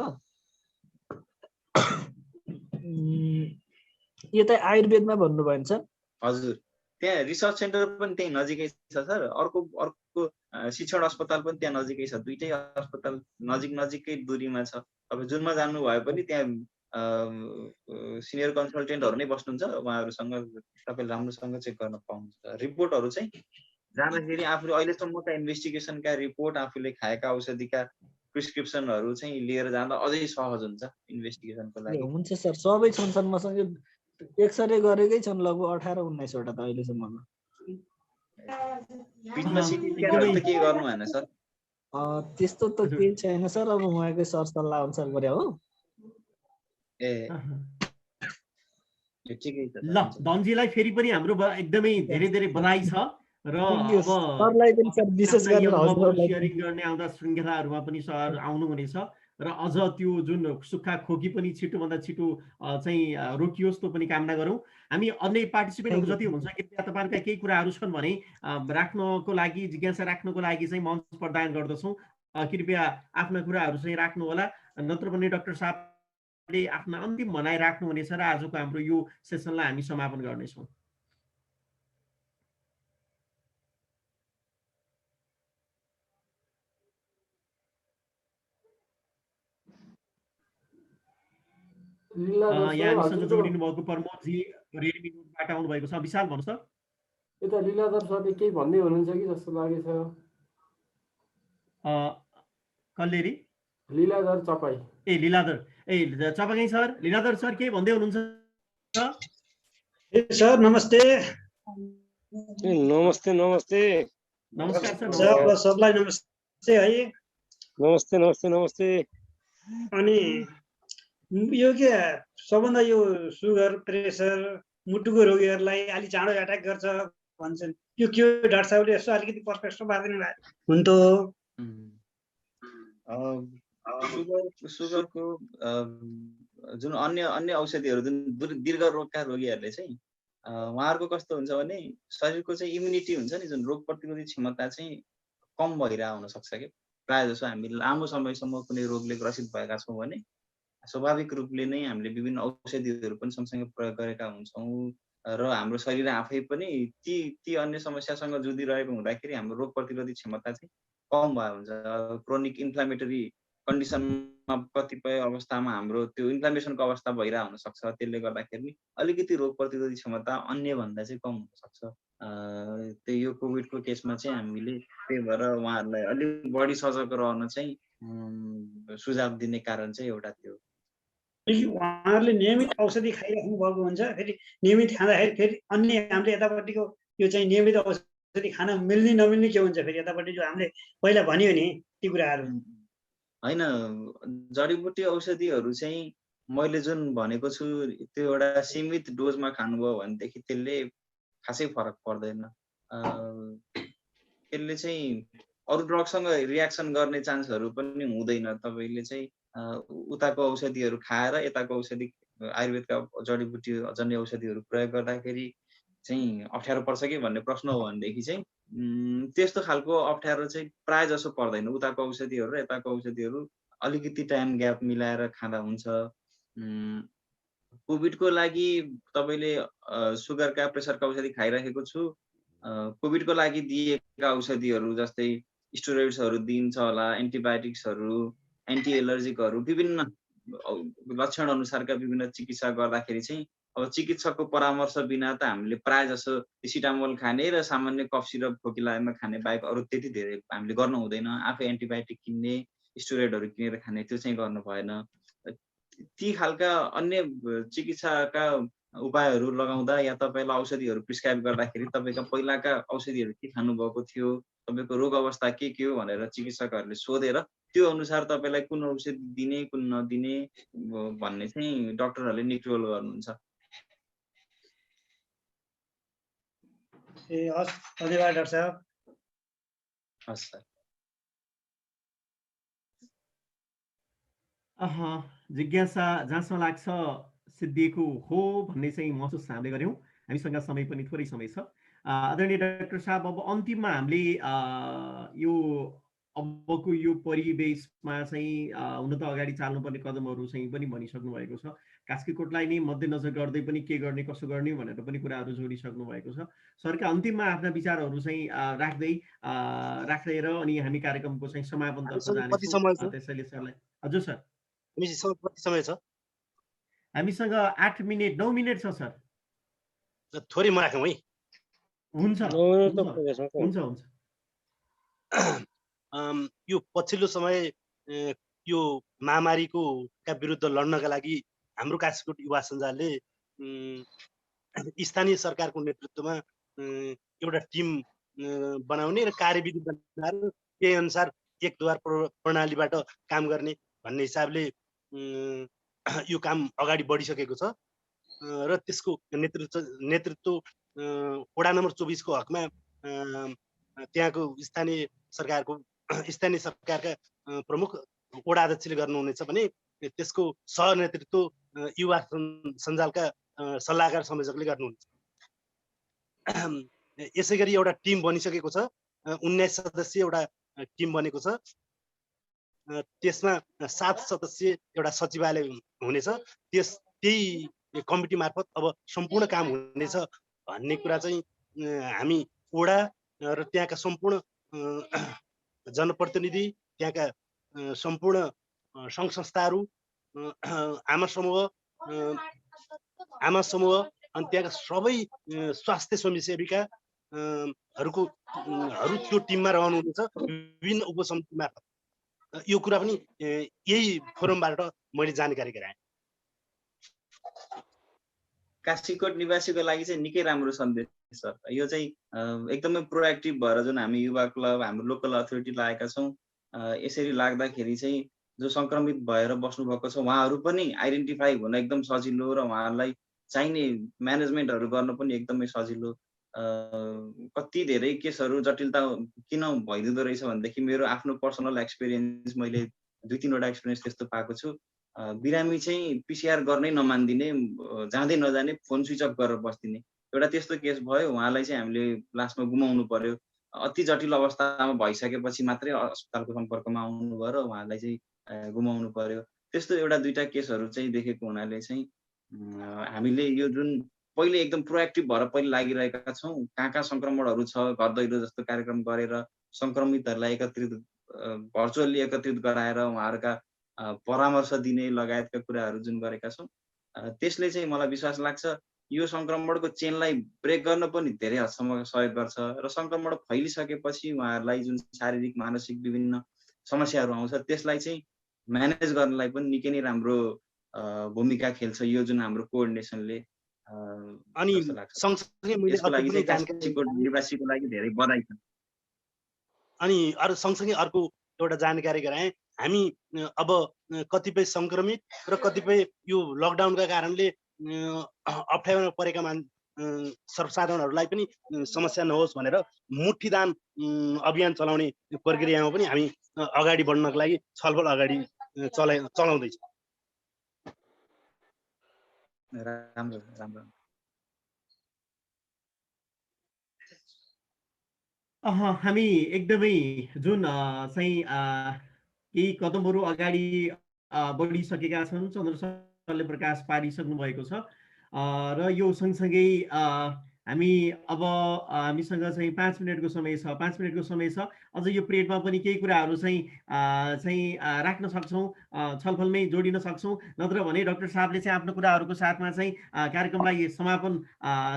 यता आयुर्वेदमा भन्नुभयो नि सर? हजुर, त्यहाँ रिसर्च सेन्टर पनि त्यही नजिकै छ सर। अर्को शिक्षण अस्पताल पनि त्यहाँ नजिकै छ। दुईटै अस्पताल नजिकै दूरीमा छ। तपाईँ जुनमा जानु भए पनि त्यहाँ सिनियर कन्सल्टेन्टहरू नै बस्नुहुन्छ, उहाँहरूसँग तपाईँले राम्रोसँग चेक गर्न पाउनुहुन्छ। रिपोर्टहरू चाहिँ जाँदाखेरि आफूले अहिलेसम्मका इन्भेस्टिगेसनका रिपोर्ट, आफूले खाएका औषधिका प्रिस्क्रिप्सनहरू चाहिँ लिएर जाँदा अझै सहज हुन्छ इन्भेस्टिगेसनको लागि। हुन्छ सर, सबै छन् सर मसँग। एक्सरे गरेकै छन् लगभग 18-19 वटा त अहिलेसम्ममा। पिठमा सिटी स्क्यानहरु त के गर्नु भएन सर? त्यस्तो त केही छैन सर, अब उहाँकै सरसल्लाह अनुसार गरे हो। ए ठिकै छ। ल धनजीलाई फेरि पनि हाम्रो एकदमै धेरै धेरै बधाई छ र अब सरलाई पनि सर विशेष गरेर हजुरहरुलाई सेयरिङ गर्ने आउँदा श्रृङ्खलाहरुमा पनि सर आउनु हुनेछ र अझ त्यो जुन सुक्खा खोकी पनि छिटोभन्दा छिटो चाहिँ रोकियोस् त्यो पनि कामना गरौँ। हामी अन्य पार्टिसिपेन्टहरु जति हुन्छ कृपया तपाईहरुका केही कुराहरु छन् भने राख्नको लागि, जिज्ञासा राख्नको लागि चाहिँ मञ्च प्रदान गर्दछौँ। कृपया आफ्ना कुराहरु चाहिँ राख्नु होला, नत्र भने डाक्टर साहबले आफ्ना अन्तिम भनाइ राख्नु हुनेछ र आजको हाम्रो यो सेसनलाई हामी समापन गर्नेछौँ। यहाँ हामीसँग जोडिनु भएको प्रमोदजी रेडमी नोटबाट आउनु भएको छ। विशाल भन्नुहोस् त। यता लीलाधर सरले केही भन्दै हुनुहुन्छ कि जस्तो लागेछ। कल्लेरी लीलाधर चपाई। ए लीलाधर, ए चपाई सर, लीलाधर सर के भन्दै हुनुहुन्छ? ए सर नमस्ते। नमस्ते नमस्ते। नमस्कार सर। सबलाई नमस्ते है। नमस्ते नमस्ते नमस्ते। अनि यो के सबभन्दा यो सुगर, प्रेसर, मुटुको रोगीहरूलाई अलि चाँडो एट्याक गर्छ भन्छन्, यो के हो डाक्टर साहबले यसो अलिकति पर्सपेक्टिभ बाँधिदिनु भयो हुन्थ्यो। सुगरको जुन अन्य औषधिहरू जुन दीर्घ रोगका रोगीहरूले चाहिँ उहाँहरूको कस्तो हुन्छ भने शरीरको चाहिँ इम्युनिटी हुन्छ नि, जुन रोग प्रतिरोधी क्षमता चाहिँ कम भइरहेको हुनसक्छ कि प्रायः जसो हामी लामो समयसम्म कुनै रोगले ग्रसित भएका छौँ भने स्वाभाविक रूपले नै हामीले विभिन्न औषधिहरू पनि सँगसँगै प्रयोग गरेका हुन्छौँ र हाम्रो शरीर आफै पनि ती अन्य समस्यासँग जुधिरहेको हुँदाखेरि हाम्रो रोग प्रतिरोधी क्षमता चाहिँ कम भएको हुन्छ। क्रोनिक इन्फ्लामेटरी कन्डिसनमा कतिपय अवस्थामा हाम्रो त्यो इन्फ्लामेसनको अवस्था भइरहेको हुनसक्छ, त्यसले गर्दाखेरि अलिकति रोग प्रतिरोधी क्षमता अन्य भन्दा चाहिँ कम हुनसक्छ। त्यही यो कोभिडको केसमा चाहिँ हामीले त्यही भएर उहाँहरूलाई अलिक बढी सजग रहन चाहिँ सुझाव दिने कारण चाहिँ एउटा त्यो। उहाँहरूले नियमित औषधि खाइराख्नु भएको हुन्छ, फेरि नियमित खाँदाखेरि फेरि अन्य हामीले यतापट्टिको यो चाहिँ नियमित औषधि खान मिल्ने नमिल्ने के हुन्छ फेरि यतापट्टि जो हामीले पहिला भन्यो नि ती कुराहरू होइन। जडीबुटी औषधिहरू चाहिँ मैले जुन भनेको छु त्यो एउटा सीमित डोजमा खानुभयो भनेदेखि त्यसले खासै फरक पर्दैन। त्यसले चाहिँ अरू ड्रगसँग रियाक्सन गर्ने चान्सहरू पनि हुँदैन। तपाईँले चाहिँ उताको औषधिहरू खाएर यताको औषधि आयुर्वेदका जडीबुटी जन्य औषधिहरू प्रयोग गर्दाखेरि चाहिँ अप्ठ्यारो पर्छ कि भन्ने प्रश्न हो भनेदेखि चाहिँ त्यस्तो खालको अप्ठ्यारो चाहिँ प्राय जसो पर्दैन। उताको औषधिहरू र यताको औषधिहरू अलिकति टाइम ग्याप मिलाएर खाँदा हुन्छ। कोभिडको लागि तपाईँले सुगरका, प्रेसरका औषधि खाइरहेको छु, कोभिडको लागि दिएका औषधिहरू जस्तै स्टेरोइड्सहरू दिन्छ होला, एन्टिबायोटिक्सहरू, एन्टी एलर्जिकहरू, विभिन्न लक्षण अनुसारका विभिन्न चिकित्सा गर्दाखेरि चाहिँ अब चिकित्सकको परामर्श बिना त हामीले प्राय जसो सिटामोल खाने र सामान्य कफ सिरप खोकी लागेमा खाने बाहेक अरू त्यति धेरै हामीले गर्नु हुँदैन। आफै एन्टिबायोटिक किन्ने, स्टेरोइडहरू किनेर खाने त्यो चाहिँ गर्नु भएन। ती खालका अन्य चिकित्साका उपायहरू लगाउँदा या तपाईँलाई औषधिहरू प्रिस्क्राइब गर्दाखेरि तपाईँका पहिलाका औषधिहरू के खानुभएको थियो, तपाईँको रोग अवस्था के हो भनेर चिकित्सकहरूले सोधेर त्यो अनुसार तपाईँलाई कुन औषधि दिने कुन नदिने भन्ने चाहिँ डाक्टरहरूले निक्रोल गर्नुहुन्छ। ए हस्, धन्यवाद डाक्टर साहब। हस् सर। जिज्ञासा जहाँसम्म लाग्छ सिद्धिएको हो भन्ने चाहिँ महसुस हामीले गऱ्यौँ। हामीसँग समय पनि थोरै समय छ। आदरणीय डाक्टर साहब, अब अन्तिममा हामीले यो अबको यो परिवेशमा चाहिँ हुन त अगाडि चाल्नुपर्ने कदमहरू चाहिँ पनि भनिसक्नु भएको छ। कास्कीकोटलाई नै मध्यनजर गर्दै पनि के गर्ने कसो गर्ने भनेर पनि कुराहरू जोडिसक्नु भएको छ। सरका अन्तिममा आफ्ना विचारहरू चाहिँ राखेर अनि हामी कार्यक्रमको चाहिँ समापनतर्फ जानेछौँ। त्यसैले सरलाई हजुर सर कति समय छ? हामीसँग 8 मिनेट 9 मिनेट छ सर। थोरै म राखौँ है। हुन्छ हुन्छ हुन्छ। यो पछिल्लो समय यो महामारीको विरुद्ध लड्नका लागि हाम्रो कास्कीकोट युवा सञ्जालले स्थानीय सरकारको नेतृत्वमा एउटा टिम बनाउने र कार्यविधि बनाएर त्यही अनुसार एक द्वार प्रणालीबाट काम गर्ने भन्ने हिसाबले यो काम अगाडि बढिसकेको छ र त्यसको नेतृत्व वडा नम्बर 24 को हकमा त्यहाँको स्थानीय सरकारका प्रमुख वडा अध्यक्षले गर्नुहुनेछ भने त्यसको सहनेतृत्व युवा सञ्जालका सल्लाहकार संयोजकले गर्नुहुन्छ। यसै गरी एउटा टिम बनिसकेको छ, 19 सदस्यीय एउटा टिम बनेको छ। त्यसमा 7 सदस्यीय एउटा सचिवालय हुनेछ। त्यही कमिटी मार्फत अब सम्पूर्ण काम हुनेछ भन्ने कुरा चाहिँ हामी वडा र त्यहाँका सम्पूर्ण जनप्रतिनिधि, त्यहाँका सम्पूर्ण सङ्घ संस्थाहरू, आमा समूह अनि त्यहाँका सबै स्वास्थ्य स्वयंसेविका हरू त्यो टिममा रहनुहुनेछ विभिन्न उपसमिति मार्फत। यो कुरा पनि यही फोरमबाट मैले जानकारी गराएँ। काशीकोट निवासीको लागि चाहिँ निकै राम्रो सन्देश सर। यो चाहिँ एकदमै प्रोएक्टिभ भएर जुन हामी युवा क्लब हाम्रो लोकल अथोरिटी लागेका छौँ, यसरी लाग्दाखेरि चाहिँ जो सङ्क्रमित भएर बस्नुभएको छ उहाँहरू पनि आइडेन्टिफाई हुन एकदम सजिलो र उहाँहरूलाई चाहिने म्यानेजमेन्टहरू गर्न पनि एकदमै सजिलो। कति धेरै केसहरू जटिलता किन भइदिँदो रहेछ भनेदेखि मेरो आफ्नो पर्सनल एक्सपिरियन्स, मैले 2-3 वटा एक्सपिरियन्स त्यस्तो पाएको छु। बिरामी चाहिँ पिसिआर गर्नै नमान्दिने, जाँदै नजाने, फोन स्विच अफ गरेर बस्दिने एउटा त्यस्तो केस भयो। उहाँलाई चाहिँ हामीले लास्टमा गुमाउनु पर्यो। अति जटिल अवस्थामा भइसकेपछि मात्रै अस्पतालको सम्पर्कमा आउनु भयो र उहाँलाई चाहिँ गुमाउनु पर्यो। त्यस्तो एउटा 2टा केसहरू चाहिँ देखेको हुनाले चाहिँ हामीले यो जुन पहिले एकदम प्रोएक्टिभ भएर पहिले लागिरहेका छौँ, कहाँ सङ्क्रमणहरू छ, घर दैलो जस्तो कार्यक्रम गरेर सङ्क्रमितहरूलाई भर्चुअल्ली एकत्रित गराएर उहाँहरूका परामर्श दिने लगायतका कुराहरू जुन गरेका छौँ, त्यसले चाहिँ मलाई विश्वास लाग्छ यो सङ्क्रमणको चेनलाई ब्रेक गर्न पनि धेरै हदसम्म सहयोग गर्छ र सङ्क्रमण फैलिसकेपछि उहाँहरूलाई जुन शारीरिक मानसिक विभिन्न समस्याहरू आउँछ त्यसलाई चाहिँ म्यानेज गर्नलाई पनि निकै नै राम्रो भूमिका खेल्छ यो जुन हाम्रो कोअर्डिनेसनले। अनि सँगसँगै मैले निवासीको लागि धेरै बधाई छ। अनि सँगसँगै अर्को एउटा जानकारी गराएँ, हामी अब कतिपय सङ्क्रमित र कतिपय यो लकडाउनका कारणले अप्ठ्यारोमा परेका सर्वसाधारणहरूलाई पनि समस्या नहोस् भनेर मुठीदान अभियान चलाउने प्रक्रियामा पनि हामी अगाडि बढ्नको लागि छलफल अगाडि चलाउँदैछौँ। राम्रो राम्रो। हामी एकदमै जुन चाहिँ केही कदमहरू अगाडि बढिसकेका छन्, चन्द्र सरले प्रकाश पारिसक्नु भएको छ र यो सँगसँगै हामी अब हामीसँग चाहिँ 5 मिनटको समय छ। 5 मिनटको समय छ। अझ यो पिरियडमा पनि केही कुराहरू चाहिँ राख्न सक्छौँ, छलफलमै जोडिन सक्छौँ। नत्र भने डाक्टर साहबले चाहिँ आफ्नो कुराहरूको साथमा चाहिँ कार्यक्रमलाई समापन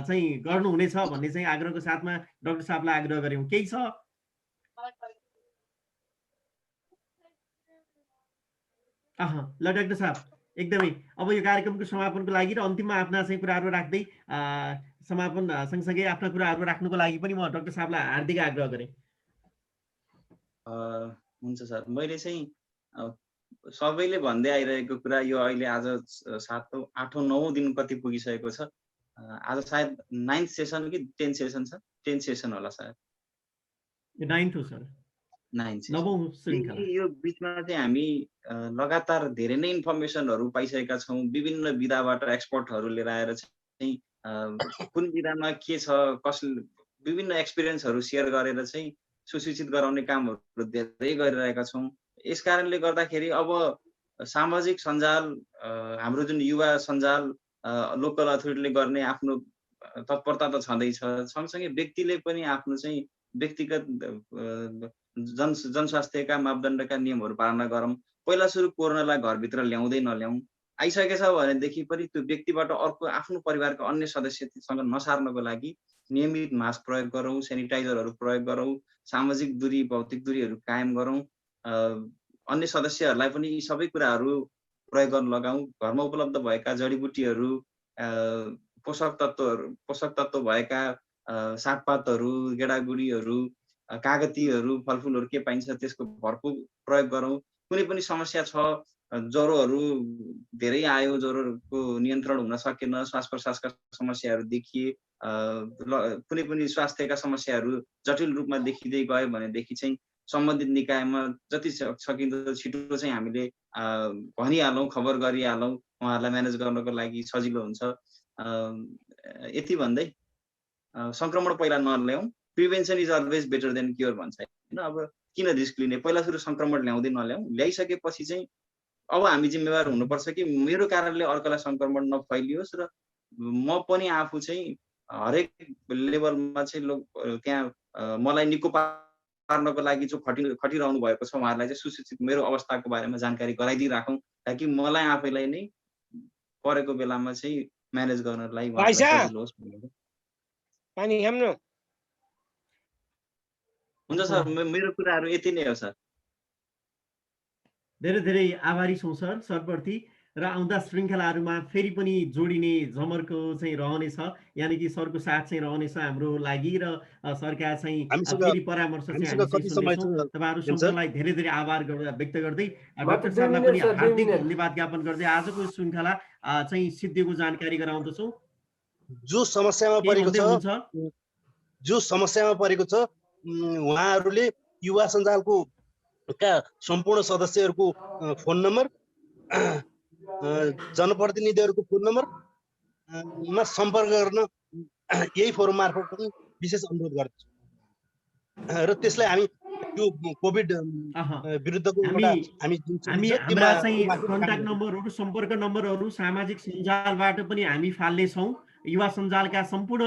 चाहिँ गर्नुहुनेछ भन्ने चाहिँ आग्रहको साथमा डाक्टर साहबलाई आग्रह गऱ्यौँ। केही छ? ल डाक्टर साहब, एकदमै अब यो कार्यक्रमको समापनको लागि र अन्तिममा आफ्ना चाहिँ कुराहरू राख्दै समापन सँगसँगै आफ्ना कुराहरू राख्नुको लागि पनि म डाक्टर साहबलाई हार्दिक आग्रह गरेँ। हुन्छ सर, मैले चाहिँ सबैले भन्दै आइरहेको कुरा यो अहिले आज 7औं 8औं 9औं दिन कति पुगिसकेको छ। आज सायद 9th सेसन कि 10th सेसन छ? 10th सेसन होला सायद। 9th हो सर। 9th यो बिचमा चाहिँ हामी लगातार धेरै नै इन्फर्मेसनहरू पाइसकेका छौँ। विभिन्न विधाबाट एक्सपर्टहरू लिएर आएर चाहिँ कुन विधामा के छ, कसले विभिन्न एक्सपिरियन्सहरू सेयर गरेर चाहिँ सुसूचित गराउने कामहरू धेरै गरिरहेका छौँ। यस कारणले गर्दाखेरि अब सामाजिक सञ्जाल, हाम्रो जुन युवा सञ्जाल, लोकल अथोरिटीले गर्ने आफ्नो तत्परता त छँदैछ, सँगसँगै व्यक्तिले पनि आफ्नो चाहिँ व्यक्तिगत जनस्वास्थ्यका मापदण्डका नियमहरू पालना गरौँ। पहिला सुरु कोरोनालाई घरभित्र ल्याउँदै नल्याउँ, आइसकेछ भनेदेखि पनि त्यो व्यक्तिबाट अर्को आफ्नो परिवारका अन्य सदस्यसँग नसार्नको लागि नियमित मास्क प्रयोग गरौँ, सेनिटाइजरहरू प्रयोग गरौँ, सामाजिक दूरी भौतिक दूरीहरू कायम गरौँ, अन्य सदस्यहरूलाई पनि यी सबै कुराहरू प्रयोग गर्न लगाउँ। घरमा उपलब्ध भएका जडीबुटीहरू पोषक तत्त्व भएका सागपातहरू, गेडागुडीहरू, कागतीहरू, फलफुलहरू के पाइन्छ त्यसको भरपूर प्रयोग गरौँ। कुनै पनि समस्या छ, ज्वरोहरू धेरै आयो, ज्वरोको नियन्त्रण हुन सकेन, श्वास प्रश्वासका समस्याहरू देखिए, कुनै पनि स्वास्थ्यका समस्याहरू जटिल रूपमा देखिँदै गयो भनेदेखि चाहिँ सम्बन्धित निकायमा जति सकिँदो छिटो चाहिँ हामीले भनिहालौँ, खबर गरिहालौँ, उहाँहरूलाई म्यानेज गर्नको लागि सजिलो हुन्छ। यति भन्दै सङ्क्रमण पहिला नल्याउँ, prevention is always better than cure भन्छ होइन। अब किन रिस्क लिने, पहिला सुरु सङ्क्रमण ल्याउँदै नल्याउँ, ल्याइसकेपछि चाहिँ अब हामी जिम्मेवार हुनुपर्छ कि मेरो कारणले अर्कोलाई सङ्क्रमण नफैलियोस् र म पनि आफू चाहिँ हरेक लेभलमा चाहिँ त्यहाँ मलाई निको पार्नको लागि जो खटिरहनु भएको छ उहाँहरूलाई चाहिँ सुसूचित मेरो अवस्थाको बारेमा जानकारी गराइदिइराखौँ, ताकि मलाई आफैलाई नै परेको बेलामा चाहिँ म्यानेज गर्नलाई सजिलो होस् भनेर। पानी खानु। हुन्छ सर, मेरो कुराहरू यति नै हो सर। धेरै धेरै आभारी छौँ सर सरप्रति। र आउँदा श्रृङ्खलाहरूमा फेरि पनि जोडिने जमर्को चाहिँ रहनेछ, यानि कि सरको साथ चाहिँ रहनेछ हाम्रो लागि र सरका चाहिँ फेरि परामर्श चाहिँ हामी सुन्नेछौँ। तपाईँहरू सम्पूर्णलाई धेरै धेरै आभार व्यक्त गर्दै डाक्टर साहबलाई पनि हार्दिक धन्यवाद ज्ञापन गर्दै आजको श्रृङ्खला चाहिँ सिद्धिको जानकारी गराउँदछौँ। जो समस्यामा परेको छ उहाँहरूले युवा सञ्जालको सम्पूर्ण सदस्यहरूको फोन नम्बर, जनप्रतिनिधिहरूको फोन नम्बरमा सम्पर्क गर्न यही फोरम मार्फत पनि विशेष अनुरोध गर्दछु। र त्यसलाई हामी यो कोभिड विरुद्धको हामी हाम्रा चाहिँ कन्ट्याक्ट नम्बरहरू, सम्पर्क नम्बरहरू सामाजिक सञ्जालबाट पनि हामी फाल्नेछौँ। युवा सञ्जालका सम्पूर्ण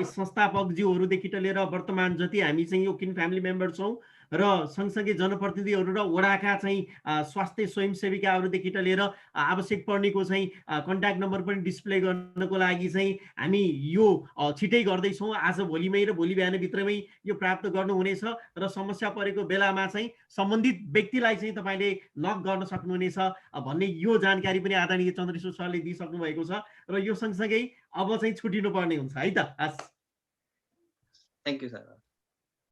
संस्थापकज्यूहरूदेखि लिएर वर्तमान जति हामी चाहिँ यो किन फ्यामिली मेम्बर छौँ र सँगसँगै जनप्रतिनिधिहरू र वडाका चाहिँ स्वास्थ्य स्वयंसेविकाहरूदेखि लिएर आवश्यक पर्नेको चाहिँ कन्ट्याक्ट नम्बर पनि डिस्प्ले गर्नको लागि चाहिँ हामी यो छिटै गर्दैछौँ। आज भोलिमै र भोलि बिहानभित्रमै यो प्राप्त गर्नुहुनेछ र समस्या परेको बेलामा चाहिँ सम्बन्धित व्यक्तिलाई चाहिँ तपाईँले नक गर्न सक्नुहुनेछ भन्ने यो जानकारी पनि आदरणीय चन्द्रेश्वर सरले दिइसक्नु भएको छ। र यो सँगसँगै अब चाहिँ छुटिनु पर्ने हुन्छ है त। Thank you sir.